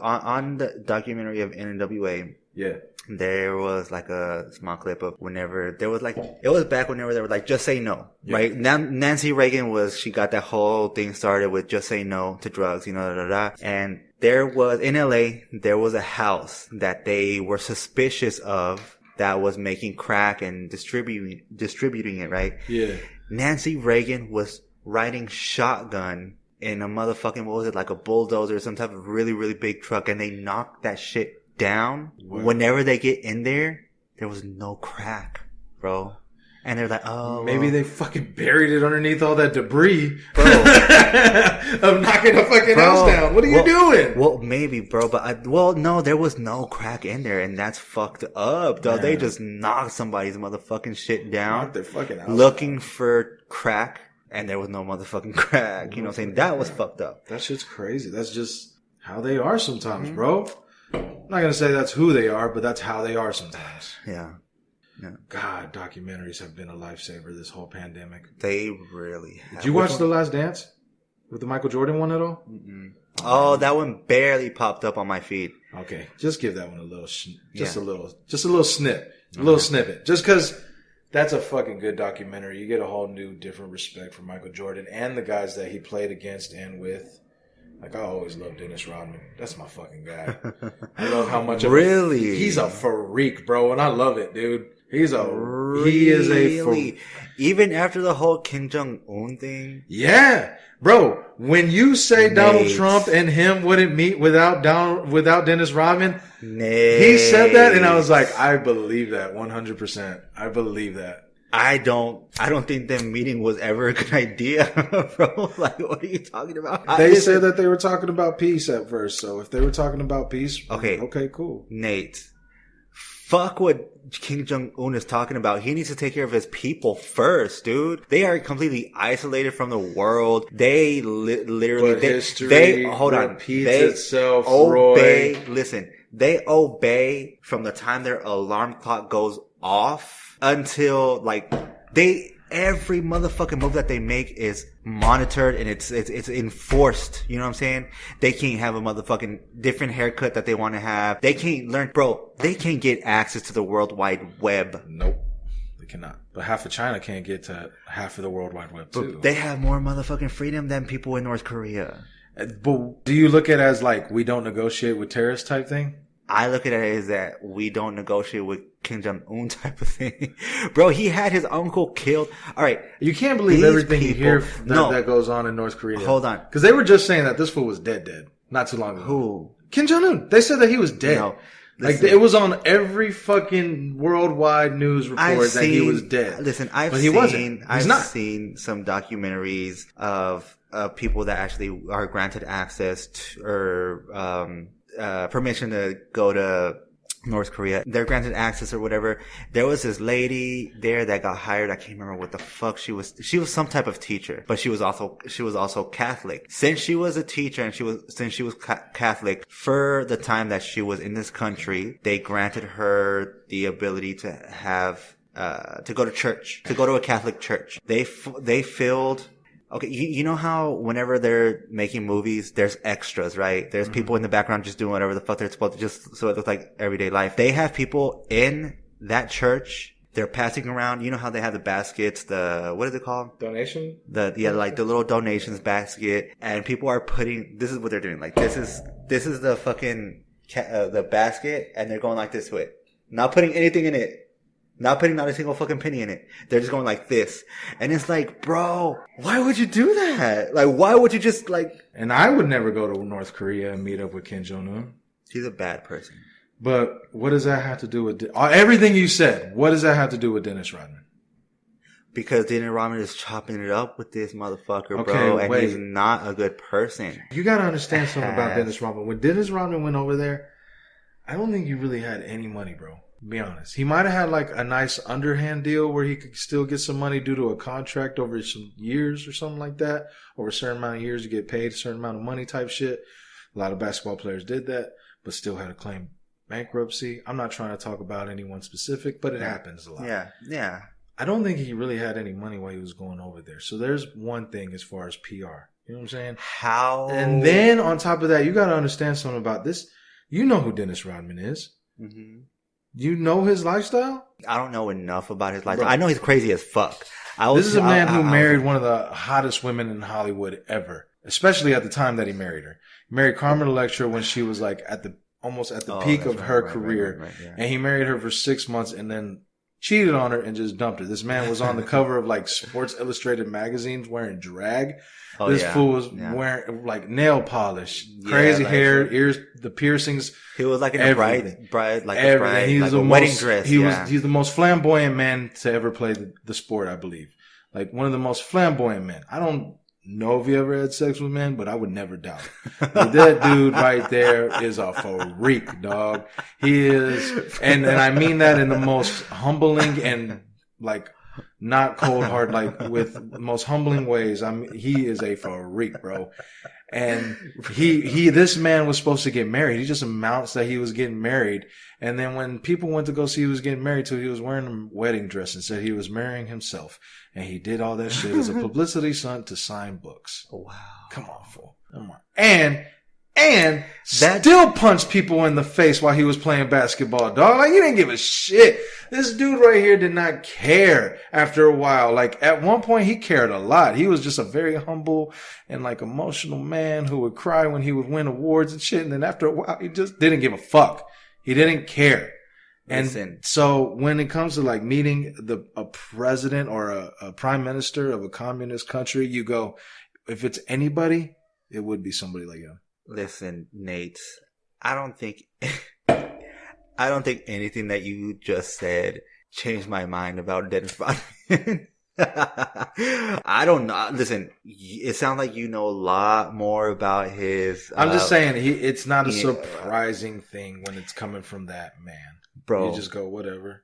on the documentary of NWA. Yeah. There was like a small clip of whenever there was like, it was back whenever they were like, just say no, right? Now, Nancy Reagan she got that whole thing started with just say no to drugs, And there was, in LA, there was a house that they were suspicious of that was making crack and distributing it, right? Yeah. Nancy Reagan was riding shotgun in a motherfucking, what was it, like a bulldozer, some type of really, really big truck, and they knocked that shit down. What? Whenever they get in there was no crack, bro. And they're like, oh, maybe they fucking buried it underneath all that debris, bro, of knocking the fucking house down. What are you doing? Well, maybe, bro, but no, there was no crack in there, and that's fucked up, though. They just knocked somebody's motherfucking shit down, knocked their fucking house looking down for crack, and there was no motherfucking crack. You know what I'm saying? That was fucked up. That shit's crazy. That's just how they are sometimes, bro. I'm not gonna say that's who they are, but that's how they are sometimes. Yeah. God, documentaries have been a lifesaver this whole pandemic. They really have. Did you watch The Last Dance with the Michael Jordan one at all? Mm-mm. Oh, that one barely popped up on my feed. Okay, just give that one a little, a little snip, a little snippet, just because that's a fucking good documentary. You get a whole new, different respect for Michael Jordan and the guys that he played against and with. Like, I always loved Dennis Rodman. That's my fucking guy. I love how much he's a freak, bro, and I love it, dude. He is a even after the whole Kim Jong-un thing. Yeah, bro. When you say Donald Trump and him wouldn't meet without Dennis Rodman, he said that, and I was like, I believe that 100%. I believe that. I don't think them meeting was ever a good idea, bro. Like, what are you talking about? They said that they were talking about peace at first. So if they were talking about peace, okay, cool. Nate, fuck what Kim Jong-un is talking about. He needs to take care of his people first, dude. They are completely isolated from the world. They literally, history repeats itself, Roy. Listen, they obey from the time their alarm clock goes off until like every motherfucking move that they make is monitored and it's enforced. You know what I'm saying? They can't have a motherfucking different haircut that they want to have. They can't learn, bro. They can't get access to the World Wide Web. Nope, they cannot. But half of China can't get to half of the World Wide Web too. But they have more motherfucking freedom than people in North Korea. But do you look at it as like we don't negotiate with terrorists type thing? I look at it as that we don't negotiate with Kim Jong-un type of thing. Bro, he had his uncle killed. All right. You can't believe everything you hear that goes on in North Korea. Hold on. Because they were just saying that this fool was dead not too long ago. Who? Kim Jong-un. They said that he was dead. No, like, it was on every fucking worldwide news report that he was dead. Listen, I've seen some documentaries of people that actually are granted access to, or permission to go to North Korea. They're granted access or whatever. There was this lady there that got hired. I can't remember what the fuck she was. She was some type of teacher, but she was also Catholic. Since she was a teacher and since she was Catholic, for the time that she was in this country, they granted her the ability to have, to go to church, to go to a Catholic church. They filled. Okay, you know how whenever they're making movies, there's extras, right? There's people in the background just doing whatever the fuck they're supposed to, just so it looks like everyday life. They have people in that church. They're passing around. You know how they have the baskets, what is it called? Donation? Like the little donations basket. And people are this is what they're doing. Like, this is the fucking, the basket, and they're going like this with it. Not putting anything in it. Not putting not a single fucking penny in it. They're just going like this. And it's like, bro, why would you do that? Like, why would you just like... And I would never go to North Korea and meet up with Kim Jong-un. He's a bad person. But what does that have to do with... everything you said, what does that have to do with Dennis Rodman? Because Dennis Rodman is chopping it up with this motherfucker, bro. And he's not a good person. You gotta understand something about Dennis Rodman. When Dennis Rodman went over there, I don't think he really had any money, bro. Be honest. He might have had like a nice underhand deal where he could still get some money due to a contract over some years or something like that. Over a certain amount of years, you get paid a certain amount of money type shit. A lot of basketball players did that, but still had to claim bankruptcy. I'm not trying to talk about anyone specific, but it happens a lot. Yeah. I don't think he really had any money while he was going over there. So there's one thing as far as PR. You know what I'm saying? How? And then on top of that, you got to understand something about this. You know who Dennis Rodman is. Mm-hmm. You know his lifestyle? I don't know enough about his lifestyle. Bro. I know he's crazy as fuck. This is a man who married one of the hottest women in Hollywood ever, especially at the time that he married her. He married Carmen Electra when she was like almost at the peak of her career. Right, yeah. And he married her for 6 months and then cheated on her and just dumped her. This man was on the cover of like Sports Illustrated magazines wearing drag. This fool was wearing like nail polish, crazy hair, ears, the piercings. He was like in a bride, like a bride, he's like a wedding dress. He's the most flamboyant man to ever play the sport, I believe. Like one of the most flamboyant men. I don't know if he ever had sex with men, but I would never doubt it. Like, that dude right there is a freak, dog. He is, and I mean that in the most humbling and like not cold hard, like with the most humbling ways. I mean, he is a freak, bro. And this man was supposed to get married. He just announced that he was getting married. And then when people went to go see who he was getting married to, he was wearing a wedding dress and said he was marrying himself. And he did all that shit as a publicity stunt to sign books. Wow. Come on, fool. Come on. And still punched people in the face while he was playing basketball, dog. Like, he didn't give a shit. This dude right here did not care after a while. Like, at one point, he cared a lot. He was just a very humble and, like, emotional man who would cry when he would win awards and shit. And then after a while, he just didn't give a fuck. He didn't care. And so when it comes to, like, meeting a president or a prime minister of a communist country, you go, if it's anybody, it would be somebody like him. Listen, Nate, I don't think anything that you just said changed my mind about Dennis Rodman. I don't know. Listen, it sounds like you know a lot more about his. I'm just saying, it's not a surprising thing when it's coming from that man. Bro, you just go, whatever.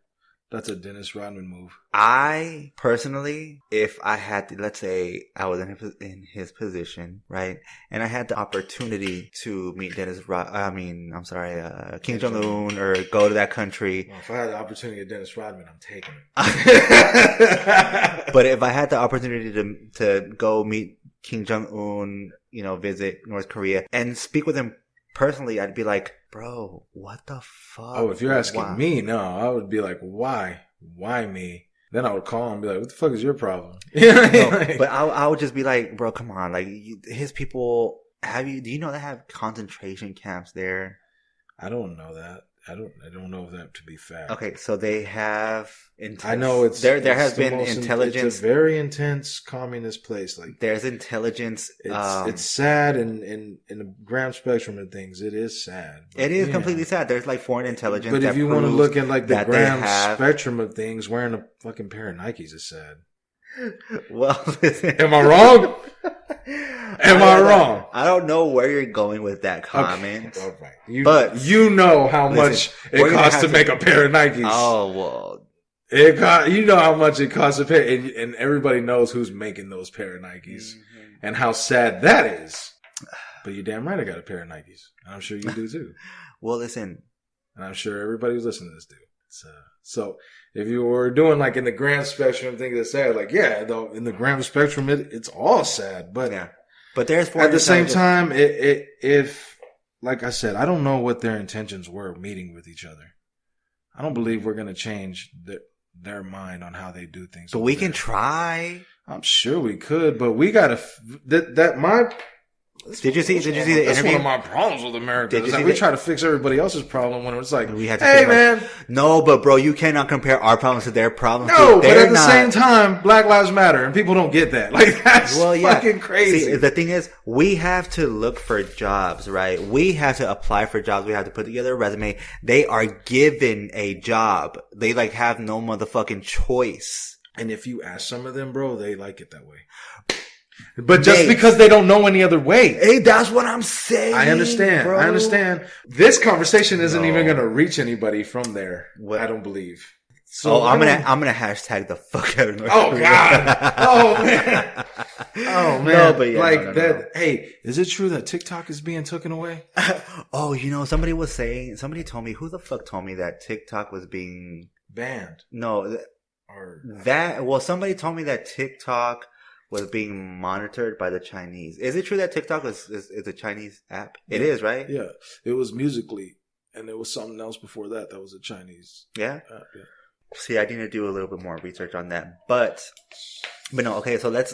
That's a Dennis Rodman move. I personally, if I had to, let's say I was in his position, right? And I had the opportunity to meet Kim Jong-un or go to that country. Well, if I had the opportunity of Dennis Rodman, I'm taking it. But if I had the opportunity to go meet Kim Jong-un, visit North Korea and speak with him personally, I'd be like, bro, what the fuck? Oh, if you're asking me, no, I would be like, why? Why me? Then I would call him and be like, what the fuck is your problem? But I would just be like, bro, come on. Like, his people, do you know they have concentration camps there? I don't know that. I don't know that to be fact. Okay, so they have. I know it's there has been intelligence. It's a very intense communist place. Like, there's intelligence. It's sad in the grand spectrum of things. It is sad. It is completely sad. There's like foreign intelligence. But if you want to look at like the grand spectrum of things, wearing a fucking pair of Nikes is sad. Well, am I wrong? Am I wrong? I don't know where you're going with that comment. Okay. Right. But you know how much it costs to make a pair of Nikes. Oh, well. You know how much it costs a pair, and everybody knows who's making those pair of Nikes and how sad that is. But you're damn right I got a pair of Nikes. And I'm sure you do too. Well, listen. And I'm sure everybody who's listening to this do. So if you were doing like in the grand spectrum of things that's sad, like, yeah, though in the grand spectrum, it's all sad. But yeah. But there's at the same time, if like I said, I don't know what their intentions were meeting with each other. I don't believe we're going to change their mind on how they do things. But we can try. I'm sure we could, but we got to Did you see the interview? That's one of my problems with America. We try to fix everybody else's problem when it's like, man. No, but bro, you cannot compare our problems to their problems. No, but at the same time, Black Lives Matter, and people don't get that. Like, that's fucking crazy. See, the thing is, we have to look for jobs, right? We have to apply for jobs. We have to put together a resume. They are given a job. They like have no motherfucking choice. And if you ask some of them, bro, they like it that way. But just because they don't know any other way. Hey, that's what I'm saying. I understand. Bro. I understand. This conversation isn't even going to reach anybody from there. I don't believe. So I'm gonna hashtag the fuck out of North Korea. God. Oh man. Oh man. No, but yeah, like that. No. Hey, is it true that TikTok is being taken away? Oh, somebody told me, who the fuck told me that TikTok was being banned? No, somebody told me that TikTok was being monitored by the Chinese. Is it true that TikTok is a Chinese app? It is, right? Yeah. It was Musical.ly. And there was something else before that. That was a Chinese. Yeah? Yeah. See, I need to do a little bit more research on that. But no, okay, so let's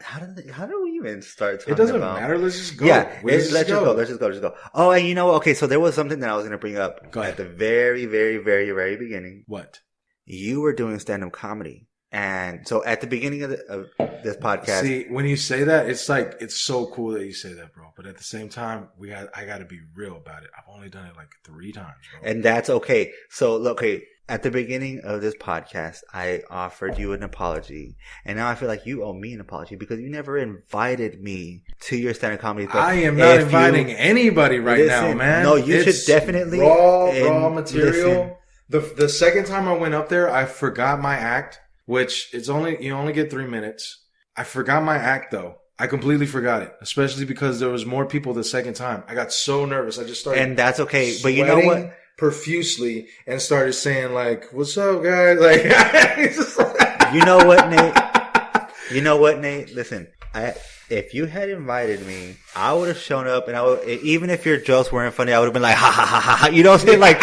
how do we even start talking about? It doesn't matter. Let's just go. Yeah, let's just go. Oh, and you know, okay, so there was something that I was going to bring up at the very, very, very, very beginning. What? You were doing stand-up comedy. And so at the beginning of this podcast. See, when you say that, it's like, it's so cool that you say that, bro. But at the same time, I got to be real about it. I've only done it like 3 times, bro. And that's okay. So, okay, at the beginning of this podcast, I offered you an apology. And now I feel like you owe me an apology because you never invited me to your stand-up comedy. I am not inviting anybody right now, man. No, you should definitely. Raw material. The second time I went up there, I forgot my act. Which you only get 3 minutes. I forgot my act though. I completely forgot it, especially because there was more people the second time. I got so nervous. I just started. And that's okay. But you know what? Profusely and started saying like, "What's up, guys?" Like, you know what, Nate? You know what, Nate? Listen, if you had invited me, I would have shown up, and even if your jokes weren't funny, I would have been like, ha ha ha ha ha. You know what I'm saying? Like,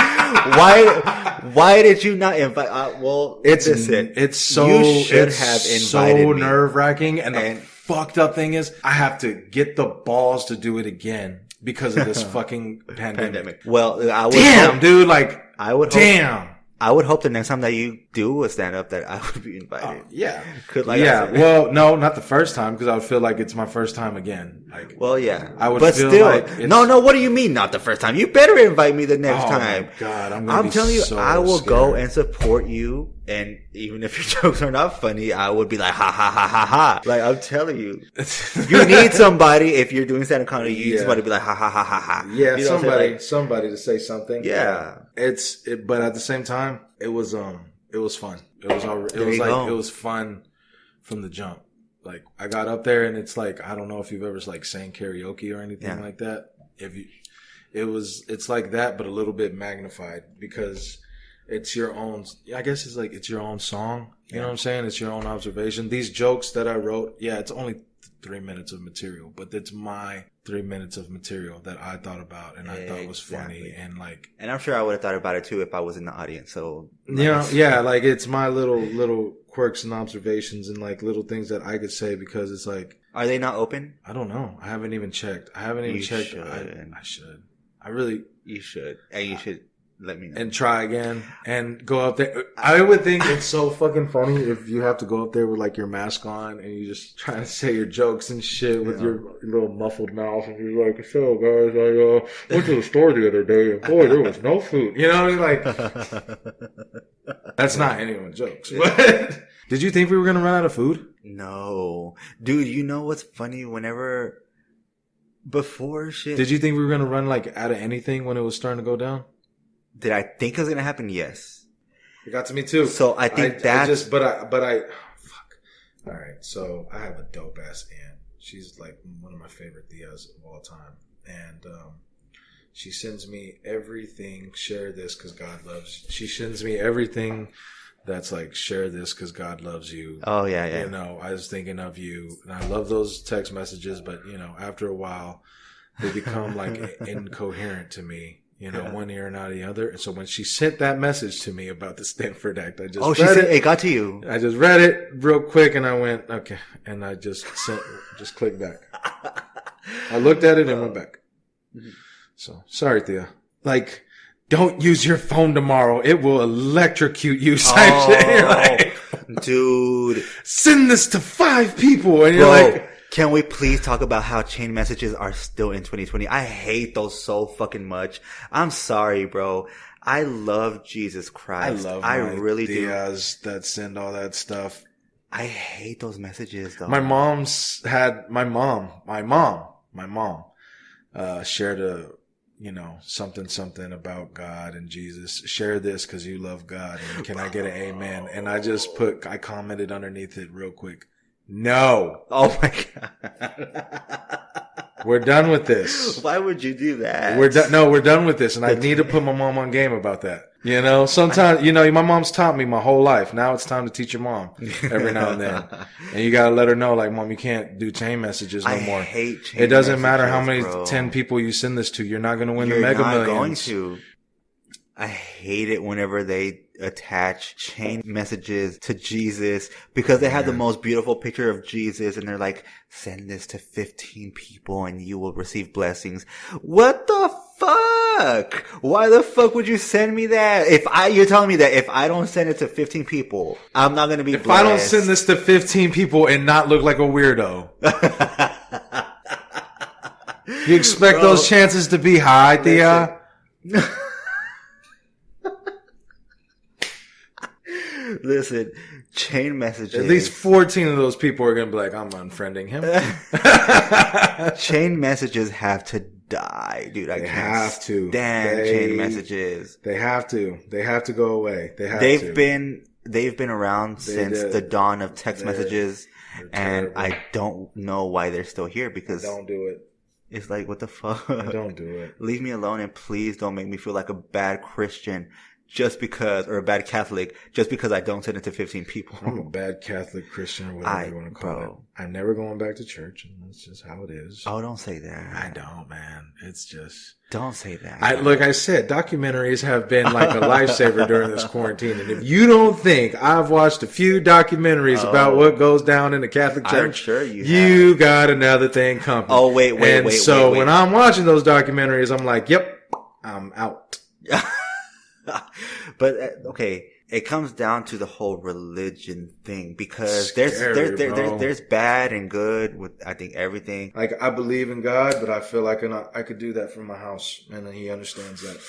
why did you not invite? It's so you should have invited me. Nerve wracking, and the fucked up thing is, I have to get the balls to do it again because of this fucking pandemic. Well, I would. Damn, dude, like I would. Damn. I would hope the next time that you do a stand-up that I would be invited. Yeah. Well, no, not the first time because I would feel like it's my first time again. Like, well, yeah. I would but feel still, like it's... No, what do you mean not the first time? You better invite me the next time. Oh, my God. I'm telling you, I will go and support you. And even if your jokes are not funny, I would be like, ha, ha, ha, ha, ha. Like, I'm telling you. You need somebody, if you're doing stand-up comedy, you need somebody to be like, ha, ha, ha, ha, ha. Yeah, you know somebody to say something. Yeah. But at the same time, it was fun. It was fun from the jump. Like, I got up there and it's like, I don't know if you've ever like sang karaoke or anything like that. It's like that, but a little bit magnified because it's your own, I guess it's like, it's your own song. You know what I'm saying? It's your own observation. These jokes that I wrote, it's only 3 minutes of material, but it's my 3 minutes of material that I thought about and I thought was funny and like. And I'm sure I would have thought about it too if I was in the audience. So like it's my little quirks and observations and like little things that I could say because it's like. Are they not open? I don't know. I haven't even checked. I should. I should. You should. And you should. Let me know. And try again and go up there. I would think it's so fucking funny if you have to go up there with like your mask on and you just trying to say your jokes and shit with your little muffled mouth and you're like, so guys, I went to the store the other day and boy, there was no food. You know what I mean? Like, that's not anyone's jokes. But did you think we were going to run out of food? No. Dude, you know what's funny? Before shit. Did you think we were going to run like out of anything when it was starting to go down? Did I think it was going to happen? Yes. It got to me too. So I think fuck. All right. So I have a dope ass aunt. She's like one of my favorite tias of all time. And, she sends me everything. Share this because God loves you. She sends me everything that's like, share this because God loves you. Oh yeah. You know, I was thinking of you and I love those text messages, but you know, after a while they become like incoherent to me. You know, one ear and out of the other. And so when she sent that message to me about the Stanford Act, I just read it. It got to you. I just read it real quick and I went, okay. And I just clicked back. I looked at it and went back. So sorry, Thea. Like, don't use your phone tomorrow. It will electrocute you. Like, dude, send this to 5 people. And you're like, can we please talk about how chain messages are still in 2020? I hate those so fucking much. I'm sorry, bro. I love Jesus Christ. I really do. That send all that stuff. I hate those messages though. My mom shared something about God and Jesus. Share this because you love God. And can I get an amen? And I commented underneath it real quick. No. Oh my God. We're done with this. Why would you do that? We're done with this. And I need to put my mom on game about that. You know, sometimes, my mom's taught me my whole life. Now it's time to teach your mom every now and then. And you got to let her know, like, Mom, you can't do chain messages no more. I hate chain messages. It doesn't matter how many 10 people you send this to. You're not going to win the Mega Millions. You're not going to. I hate it whenever they attach chain messages to Jesus because they have the most beautiful picture of Jesus and they're like, send this to 15 people and you will receive blessings. What the fuck? Why the fuck would you send me that? You're telling me that if I don't send it to 15 people, I'm not going to be blessed. If I don't send this to 15 people and not look like a weirdo. You expect those chances to be high, Thea? Listen, chain messages. At least 14 of those people are going to be like, I'm unfriending him. Chain messages have to die, dude. I can't stand chain messages. They have to. They have to go away. They've been around since the dawn of text messages, and I don't know why they're still here because don't do it. It's like, what the fuck? Don't do it. Leave me alone and please don't make me feel like a bad Christian or a bad Catholic just because I don't send it to 15 people. I'm a bad Catholic Christian or whatever you want to call it. I'm never going back to church and that's just how it is. Oh, don't say that. I don't, man. It's just... Don't say that. Like I said, documentaries have been like a lifesaver during this quarantine. And if you don't think I've watched a few documentaries about what goes down in the Catholic Church, I'm sure you got another thing coming. Oh, wait. When I'm watching those documentaries, I'm like, yep, I'm out. But okay, it comes down to the whole religion thing because there's bad and good with I think everything. Like I believe in God, but I feel like I could do that from my house, and He understands that.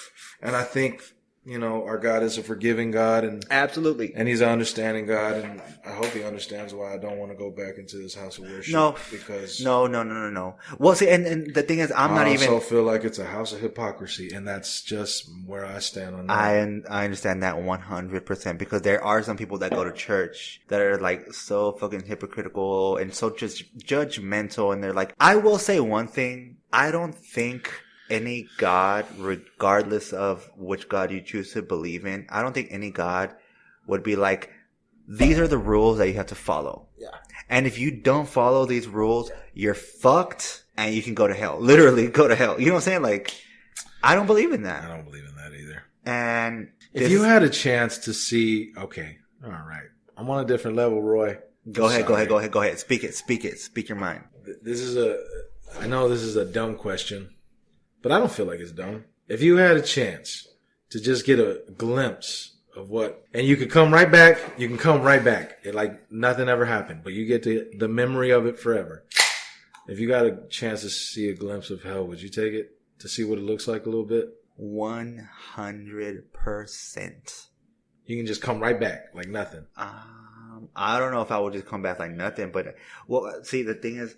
And I think our God is a forgiving God, and absolutely, and He's an understanding God, and I hope He understands why I don't want to go back into this house of worship. No, because no. Well, see, and the thing is, I also feel like it's a house of hypocrisy, and that's just where I stand on that. I understand that 100% because there are some people that go to church that are like so fucking hypocritical and so just judgmental, and they're like, I will say one thing, I don't think any God, regardless of which God you choose to believe in, I don't think any God would be like, these are the rules that you have to follow. Yeah. And if you don't follow these rules, you're fucked and you can go to hell. Literally go to hell. You know what I'm saying? Like, I don't believe in that. I don't believe in that either. And if you had a chance to see, okay, all right. I'm on a different level, Roy. Go ahead. Speak it. Speak your mind. I know this is a dumb question. But I don't feel like it's dumb. If you had a chance to just get a glimpse of and you could come right back, you can come right back. Like nothing ever happened, but you get the memory of it forever. If you got a chance to see a glimpse of hell, would you take it to see what it looks like a little bit? 100%. You can just come right back like nothing. I don't know if I would just come back like nothing, but see, the thing is,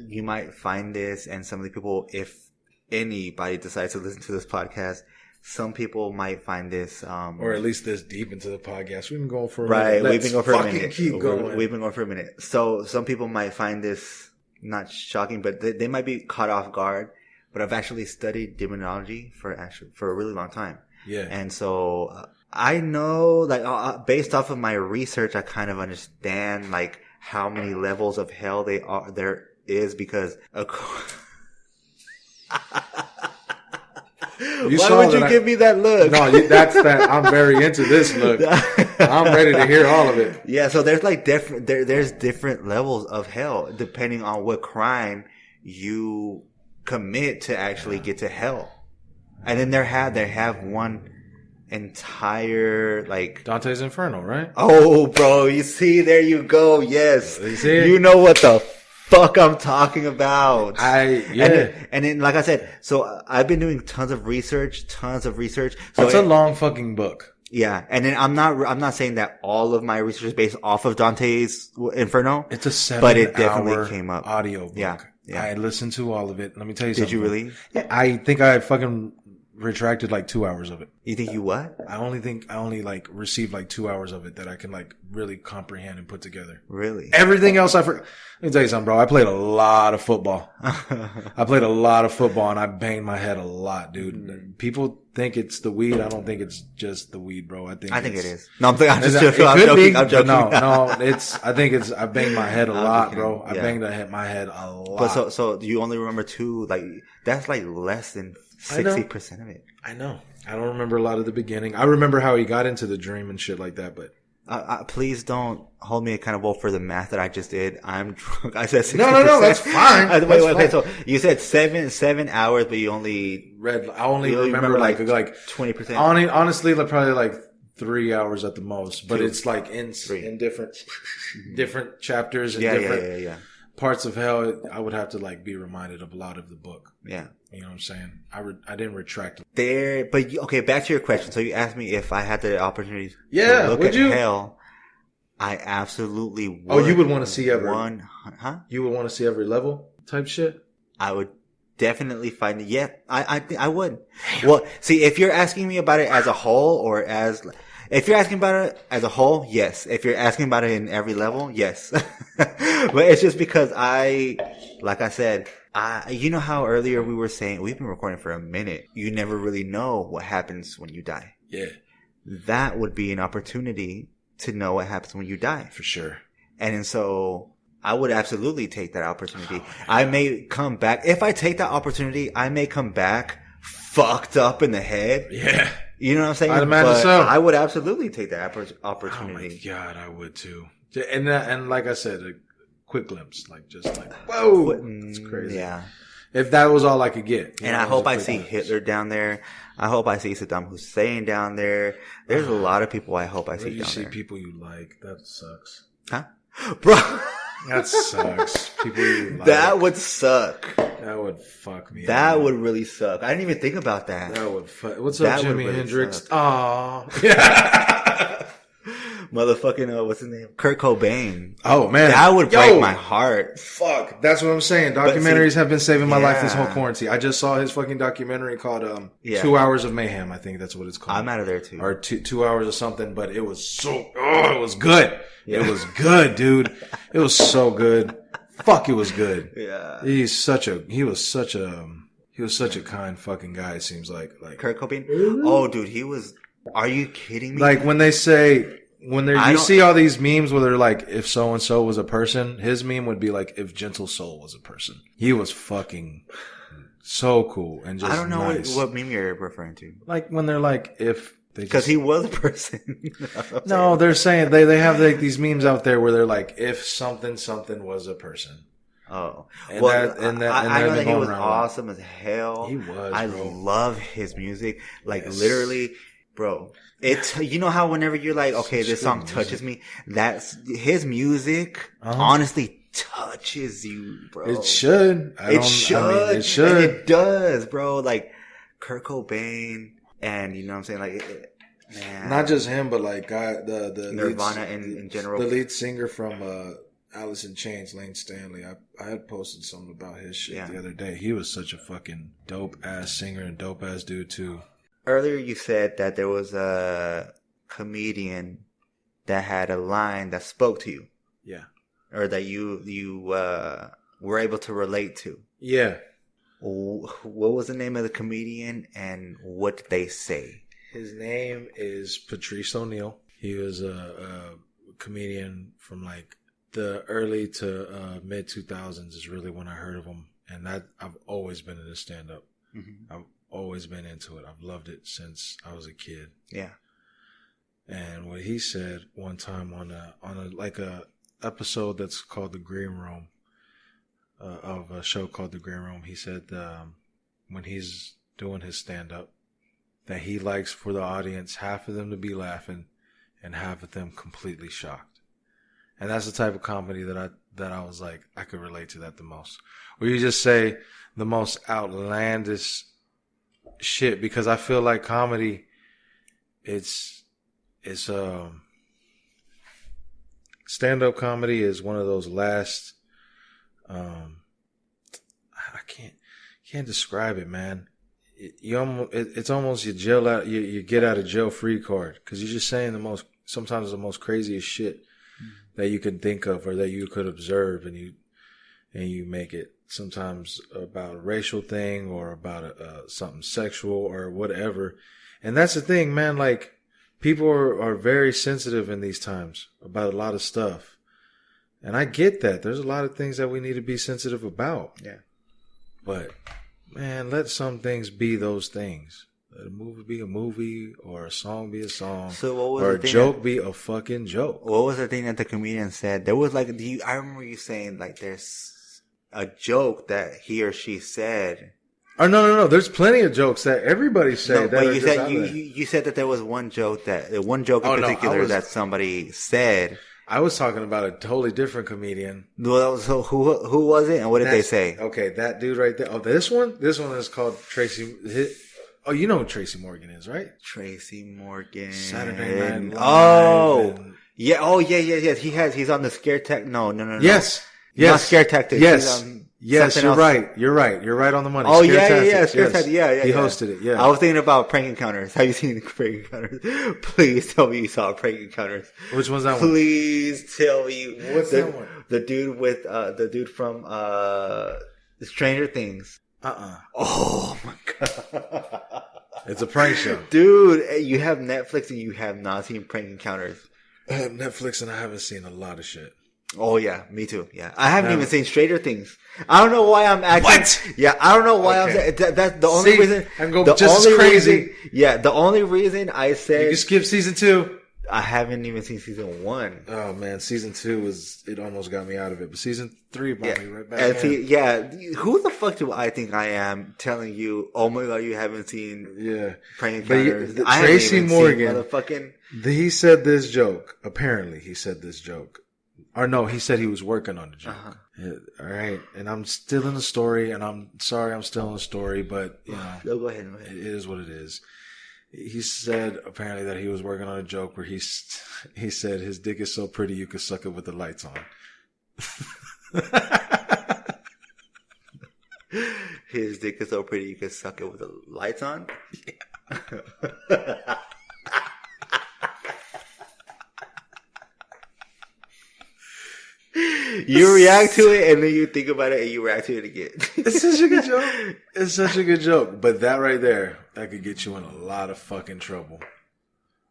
you might find this, and some of the people, if anybody decides to listen to this podcast, some people might find this or at least this deep into the podcast. We've been going for a minute. We've been going for a minute. Keep going. We've been going for a minute. So some people might find this not shocking, but they might be caught off guard. But I've actually studied demonology for a really long time. Yeah. And so I know, like, based off of my research, I kind of understand like how many levels of hell there is because why would you give me that look? No, that's that. I'm very into this look. I'm ready to hear all of it. Yeah, so there's like there's different levels of hell depending on what crime you commit to actually get to hell. And then they have one entire like Dante's Inferno, right? Oh, bro, you see, there you go. Yes, you see it? You know what the fuck I'm talking about. Yeah. And then, like I said, so I've been doing tons of research. So it's a long fucking book. Yeah. And then I'm not saying that all of my research is based off of Dante's Inferno. It's a 7 but it definitely came up. Audio book. Yeah. I listened to all of it. Let me tell you something. Did you really? Yeah. I think I fucking retracted like 2 hours of it. You think you what? I only like received like 2 hours of it that I can like really comprehend and put together. Really? Everything else I forgot. Let me tell you something, bro. I played a lot of football. I played a lot of football and I banged my head a lot, dude. People think it's the weed. I don't think it's just the weed, bro. I think it is. No, I'm just joking. I'm joking. No, I banged my head a lot, bro. I banged my head a lot. But so you only remember 2, like, that's like less than 60% of it. I know. I don't remember a lot of the beginning. I remember how he got into the dream and shit like that, but. Please don't hold me accountable for the math that I just did. I'm drunk. I said 60%. No, that's fine. Wait. So you said 7 hours, but you only I only remember like 20%. Honestly, like probably like 3 hours at the most. But it's like in different chapters and different parts of hell. I would have to like be reminded of a lot of the book. Yeah. You know what I'm saying? I didn't retract it. But okay, back to your question. So you asked me if I had the opportunity to look at hell. I absolutely would. Oh, you would want to see every You would want to see every level type shit? I would definitely find it. Yeah, I would. Well, see, if you're asking me about it as a whole or if you're asking about it as a whole, yes. If you're asking about it in every level, yes. But it's just because like I said, you know how earlier we were saying, we've been recording for a minute. You never really know what happens when you die. Yeah. That would be an opportunity to know what happens when you die. For sure. And so I would absolutely take that opportunity. I may come back. If I take that opportunity, I may come back fucked up in the head. Yeah. You know what I'm saying? I'd imagine so. I would absolutely take that opportunity. Oh my God, I would too. And like I said, a quick glimpse, like just like, whoa, it's crazy. Yeah. If that was all I could get. And I hope I see Hitler down there. I hope I see Saddam Hussein down there. There's a lot of people I hope I see down there. You see people you like. That sucks. Huh? Bro. That sucks. People you like. That would suck. That would fuck me. That would really suck. I didn't even think about that. That would fuck. What's up, Jimi really Hendrix? Aw. Yeah. Motherfucking, what's his name? Kurt Cobain. Oh, man. That would break my heart. Fuck. That's what I'm saying. Documentaries have been saving my life this whole quarantine. I just saw his fucking documentary called 2 Hours of Mayhem. I think that's what it's called. I'm out of there too. Or 2 hours or something, but it was it was good. Yeah. It was good, dude. It was so good. Fuck, it was good. Yeah. He was such a kind fucking guy, it seems like. Kurt Cobain? Oh, dude, he was, are you kidding me? Like when they say, you see all these memes where they're like, if so-and-so was a person, his meme would be like, if Gentle Soul was a person. He was fucking so cool and just I don't know nice. what meme you're referring to. Like when they're like, because he was a person. No, they're saying, they have like these memes out there where they're like, if something was a person. Oh. And I know that he was awesome as hell. He was, I love his music. Like literally, bro. You know how whenever you're like, okay, this song touches me, that's his music honestly touches you, bro. It should. It should. And it does, bro. Like Kurt Cobain and you know what I'm saying? Like, man. Not just him, but like the Nirvana in general. The lead singer from Alice in Chains, Lane Stanley. I had posted something about his shit the other day. He was such a fucking dope ass singer and dope ass dude too. Earlier you said that there was a comedian that had a line that spoke to you. Yeah. Or that you were able to relate to. Yeah. What was the name of the comedian and what did they say? His name is Patrice O'Neal. He was a comedian from like the early to mid 2000s is really when I heard of him. And that I've always been into stand-up. Mm-hmm. I've always been into it. I've loved it since I was a kid. Yeah. And what he said one time on a episode that's called The Green Room, of a show called The Green Room, he said when he's doing his stand-up that he likes for the audience, half of them to be laughing and half of them completely shocked. And that's the type of comedy that I was like, I could relate to that the most. Where you just say the most outlandish shit, because I feel like comedy, it's stand-up comedy is one of those last, I can't describe it, man. It's almost you get out of jail free card, because you're just saying the most sometimes the most craziest shit that you can think of or that you could observe, and you make it sometimes about a racial thing or about something sexual or whatever. And that's the thing, man. Like, people are very sensitive in these times about a lot of stuff. And I get that. There's a lot of things that we need to be sensitive about. Yeah. But, man, let some things be those things. Let a movie be a movie, or a song be a song, or a joke be a fucking joke. What was the thing that the comedian said? There was like, I remember you saying like there's a joke that he or she said. Oh, no. There's plenty of jokes that everybody said. No, but you said that there was one joke in particular that somebody said. I was talking about a totally different comedian. Well, so who was it, and what did they say? Okay, that dude right there. Oh, this one is called Tracy. Oh, you know who Tracy Morgan is, right? Tracy Morgan. Saturday Night Live. Oh, yeah. Oh, yeah. He's on the Scare Tech. No. Yes. Not Scare Tactics. Yes, you're right. You're right on the money. Oh, yeah. Scare Tactics. Yeah. He hosted it. Yeah. I was thinking about Prank Encounters. Have you seen Prank Encounters? Please tell me you saw Prank Encounters. Which one's that one? Please tell me. What's that one? The dude from Stranger Things. Oh my god. It's a prank show. Dude, you have Netflix and you have not seen Prank Encounters. I have Netflix and I haven't seen a lot of shit. Oh yeah, me too. Yeah. I haven't even seen Stranger Things. I don't know why I'm acting. What? Yeah, I don't know why I'm that's the only reason. I can go just as crazy. The only reason I said you can skip season 2. I haven't even seen season 1. Oh man, season 2 it almost got me out of it. But season 3 brought me right back. And who the fuck do I think I am telling you, oh my god, you haven't seen Prank Encounters? Tracy Morgan, motherfucking. He said this joke. Apparently, he said this joke. Or no, he said he was working on the joke. Yeah, all right. And I'm still in the story, and I'm sorry I'm still in the story, but, you know. No, go ahead. It is what it is. He said apparently that he was working on a joke where he said his dick is so pretty you could suck it with the lights on. His dick is so pretty you could suck it with the lights on? Yeah. You react to it and then you think about it and you react to it again. It's such a good joke. It's such a good joke. But that right there, that could get you in a lot of fucking trouble.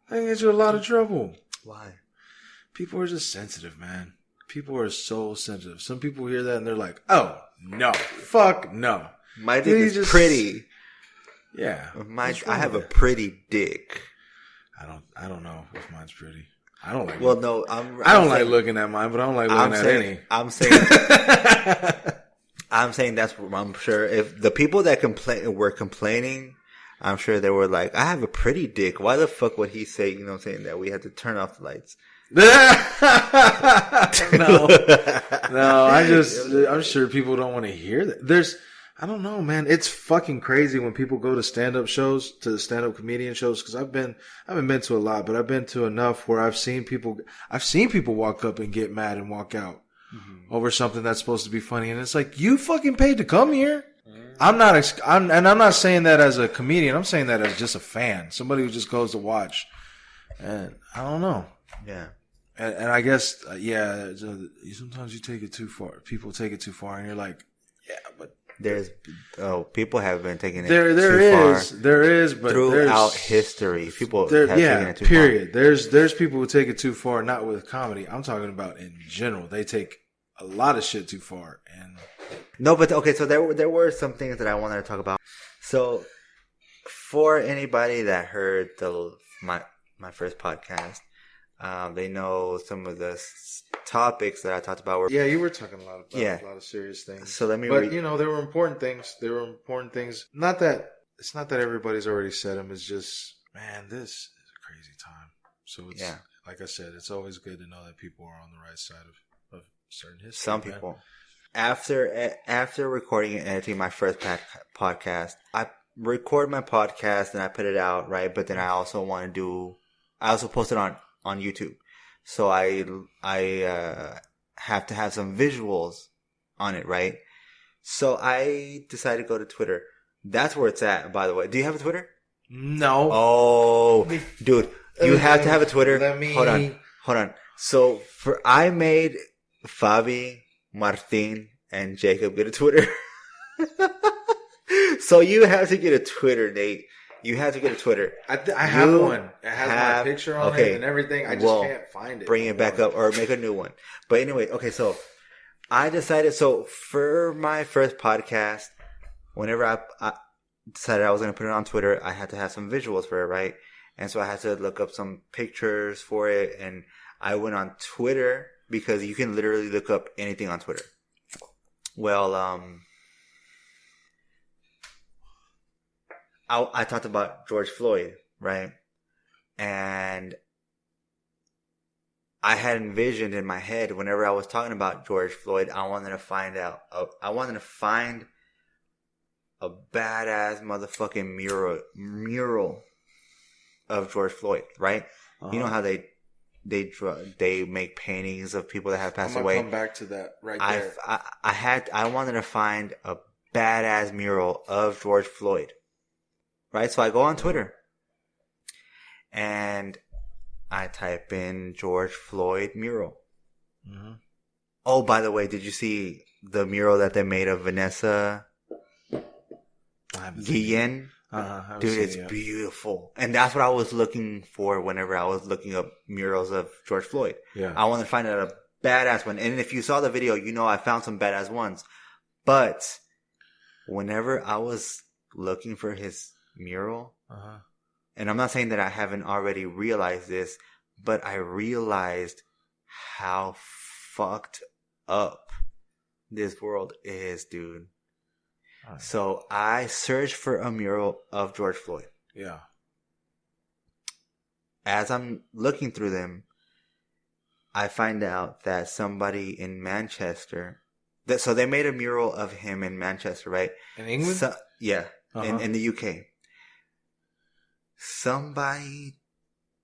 That can get you in a lot of trouble. Why? People are just sensitive, man. People are so sensitive. Some people hear that and they're like, oh, no. Fuck no. My dick is pretty. Yeah. I have a pretty dick. I don't know if mine's pretty. I don't like. Well, no, I don't like looking at mine, but I don't like looking at any. I'm saying that's what I'm sure. If the people that were complaining, I'm sure they were like, "I have a pretty dick. Why the fuck would he say? You know, what I'm saying that we had to turn off the lights." No. I'm sure people don't want to hear that. I don't know, man. It's fucking crazy when people go to stand-up shows, to stand-up comedian shows. Cause I haven't been to a lot, but I've been to enough where I've seen people walk up and get mad and walk out over something that's supposed to be funny. And it's like, you fucking paid to come here. I'm not saying that as a comedian. I'm saying that as just a fan, somebody who just goes to watch. And I don't know. Yeah. And I guess, sometimes you take it too far. People take it too far and you're like, yeah, but. People have been taking it too far. There is, but throughout history, people have taken it too period. Far. There's people who take it too far, not with comedy. I'm talking about in general. They take a lot of shit too far. And no, but okay, so there were some things that I wanted to talk about. So for anybody that heard my first podcast, they know some of the topics that I talked about. You were talking a lot about a lot of serious things. So let me. But there were important things. Not that it's not that everybody's already said them. It's just, man, this is a crazy time. So it's like I said, it's always good to know that people are on the right side of certain history. Some people. After recording and editing my first podcast, I record my podcast and I put it out, right? But then I also post it on YouTube. So I have to have some visuals on it, right? So I decided to go to Twitter. That's where it's at, by the way. Do you have a Twitter? No. Oh, dude. You have to have a Twitter. Hold on. So I made Fabi, Martin, and Jacob get a Twitter. So you have to get a Twitter, Nate. You have to get a Twitter. I have one. It has my picture on it and everything. I just can't find it. Bring it back up or make a new one. But anyway, okay, so I decided, so for my first podcast, whenever I decided I was going to put it on Twitter, I had to have some visuals for it, right? And so I had to look up some pictures for it. And I went on Twitter because you can literally look up anything on Twitter. Well, I talked about George Floyd, right? And I had envisioned in my head whenever I was talking about George Floyd, I wanted to find a badass motherfucking mural of George Floyd, right? Uh-huh. You know how they make paintings of people that have passed away. I'm gonna come back to that there. I wanted to find a badass mural of George Floyd, right? So I go on Twitter and I type in George Floyd mural. Mm-hmm. Oh, by the way, did you see the mural that they made of Vanessa Guillen? Dude, it's beautiful. And that's what I was looking for whenever I was looking up murals of George Floyd. Yeah. I wanted to find out a badass one. And if you saw the video, you know I found some badass ones. But whenever I was looking for his mural, and I'm not saying that I haven't already realized this, but I realized how fucked up this world is, dude. Right. So I searched for a mural of George Floyd. Yeah. As I'm looking through them, I find out that somebody in Manchester, so they made a mural of him in Manchester, right? In England? Yeah, in the UK. Somebody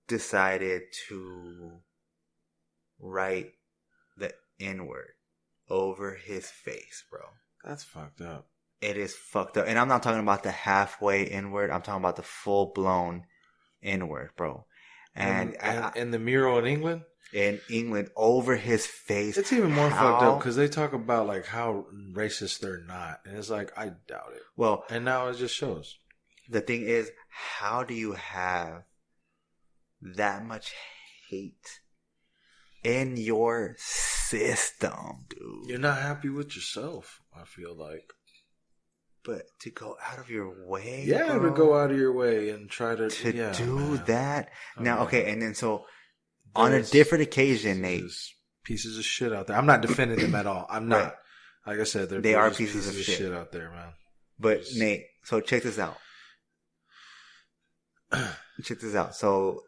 decided to write the N-word over his face, bro. That's fucked up. It is fucked up. And I'm not talking about the halfway N-word. I'm talking about the full-blown N-word, bro. And the mural in England? In England, over his face. It's even more fucked up because they talk about like how racist they're not. And it's like, I doubt it. Well, and now it just shows. The thing is, how do you have that much hate in your system, dude? You're not happy with yourself, I feel like. But to go out of your way, to go out of your way and try to do that. Now, okay, and then so on a different occasion, Nate, pieces of shit out there. I'm not defending them at all. I'm not. Right. Like I said, they are pieces of shit out there, man. But Nate, so check this out. Check this out. So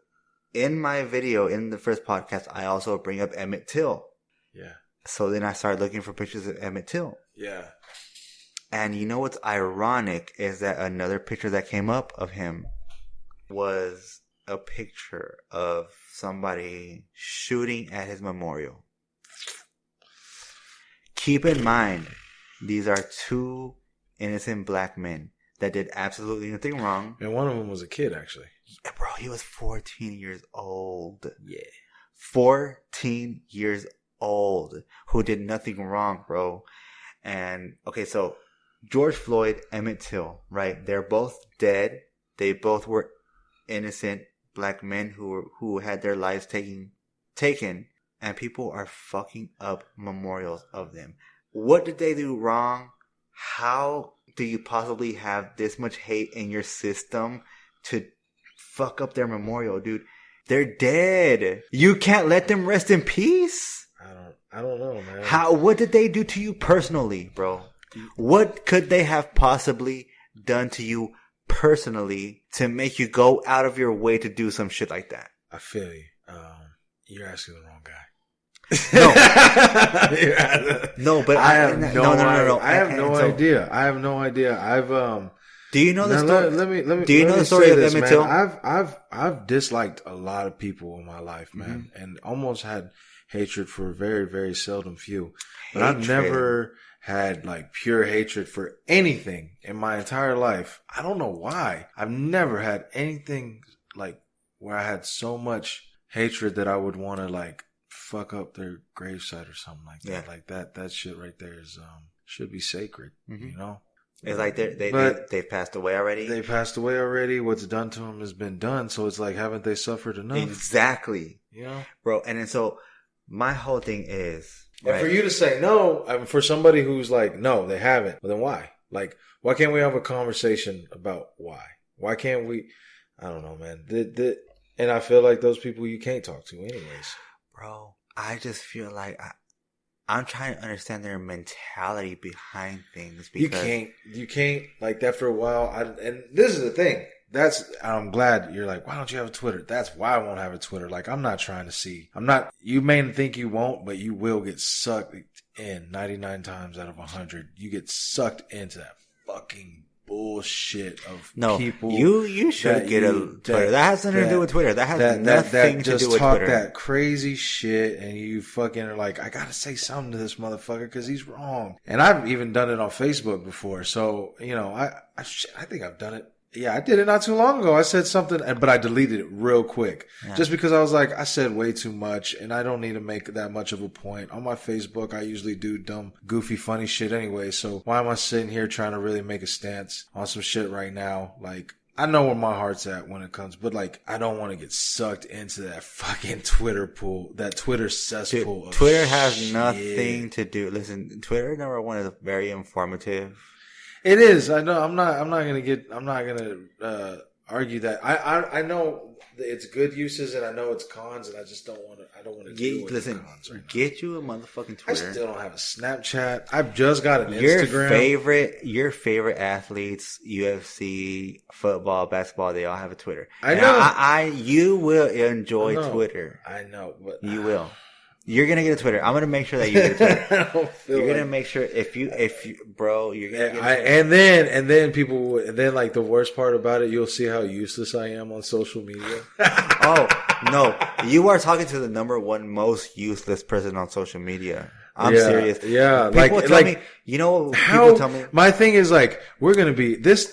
in my video, in the first podcast, I also bring up Emmett Till. Yeah. So then I started looking for pictures of Emmett Till. Yeah. And you know what's ironic is that another picture that came up of him was a picture of somebody shooting at his memorial. Keep in mind, these are two innocent black men that did absolutely nothing wrong. And one of them was a kid, actually. Yeah, bro, he was 14 years old. Yeah. 14 years old. Who did nothing wrong, bro. And, okay, so George Floyd, Emmett Till, right? They're both dead. They both were innocent black men who had their lives taken. And people are fucking up memorials of them. What did they do wrong? How do you possibly have this much hate in your system to fuck up their memorial, dude? They're dead. You can't let them rest in peace? I don't know, man. What did they do to you personally, bro? What could they have possibly done to you personally to make you go out of your way to do some shit like that? I feel you. You're asking the wrong guy. No, but I have no idea. I have no idea. Do you know the story? Let me. Do you know the story of Emmett Till? I've disliked a lot of people in my life, man, and almost had hatred for very, very seldom few. But I've never had like pure hatred for anything in my entire life. I don't know why. I've never had anything like where I had so much hatred that I would want to like fuck up their gravesite or something like that. Yeah. Like that shit right there is should be sacred, you know? It's like they've passed away already. They passed away already. What's done to them has been done. So it's like, haven't they suffered enough? Exactly. You know? Bro, and then so my whole thing is... And right, for you to say no, I mean, for somebody who's like, no, they haven't, well then why? Like, why can't we have a conversation about why? Why can't we... I don't know, man. And I feel like those people you can't talk to anyways. Bro, I just feel like... I'm trying to understand their mentality behind things. Because you can't like that for a while. And this is the thing. I'm glad you're like, why don't you have a Twitter? That's why I won't have a Twitter. Like, I'm not trying to see. You may think you won't, but you will get sucked in 99 times out of 100. You get sucked into that fucking bullshit of people. You should get a Twitter. That has nothing to do with Twitter. That has nothing to do with talk Twitter. That crazy shit, and you fucking are like, I gotta say something to this motherfucker because he's wrong. And I've even done it on Facebook before. So, you know, I think I've done it. Yeah, I did it not too long ago. I said something, but I deleted it real quick. Yeah. Just because I was like, I said way too much, and I don't need to make that much of a point. On my Facebook, I usually do dumb, goofy, funny shit anyway, so why am I sitting here trying to really make a stance on some shit right now? Like, I know where my heart's at when it comes, but like, I don't want to get sucked into that fucking Twitter pool, that Twitter cesspool. Dude, Twitter has nothing to do. Listen, Twitter, number one, is very informative. It is. I know. I'm not gonna argue that. I know it's good uses and I know it's cons, and I just don't want to. I don't want to deal with the cons right now. Get you a motherfucking Twitter. I still don't have a Snapchat. I've just got an Instagram. Your favorite athletes, UFC, football, basketball, they all have a Twitter. I know. You will enjoy Twitter. I know, but you will. You're gonna get a Twitter. I'm gonna make sure that you get a Twitter. You're gonna make sure if you, bro, you're gonna get a Twitter. And then people, and then like the worst part about it, you'll see how useless I am on social media. Oh no, you are talking to the number one most useless person on social media. I'm serious. Yeah, people tell me, you know, people tell me. My thing is like, we're gonna be this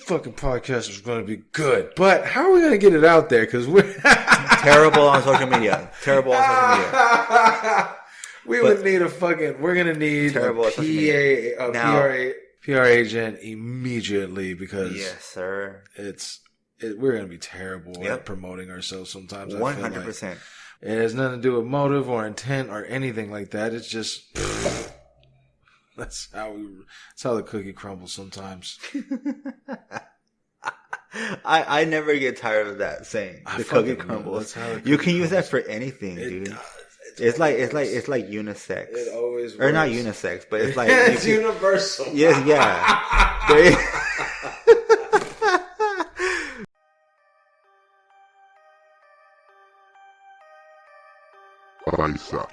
fucking podcast is gonna be good, but how are we gonna get it out there? Because we're terrible on social media. We're gonna need a PR agent immediately because yes, sir. We're gonna be terrible at promoting ourselves sometimes. 100%. It has nothing to do with motive or intent or anything like that. It's just that's how the cookie crumbles sometimes. I never get tired of that saying. The cookie crumbles. You can use that for anything, dude. It's like unisex. It always works. Or not unisex, but it's like it's universal. Yes, yeah. Paisa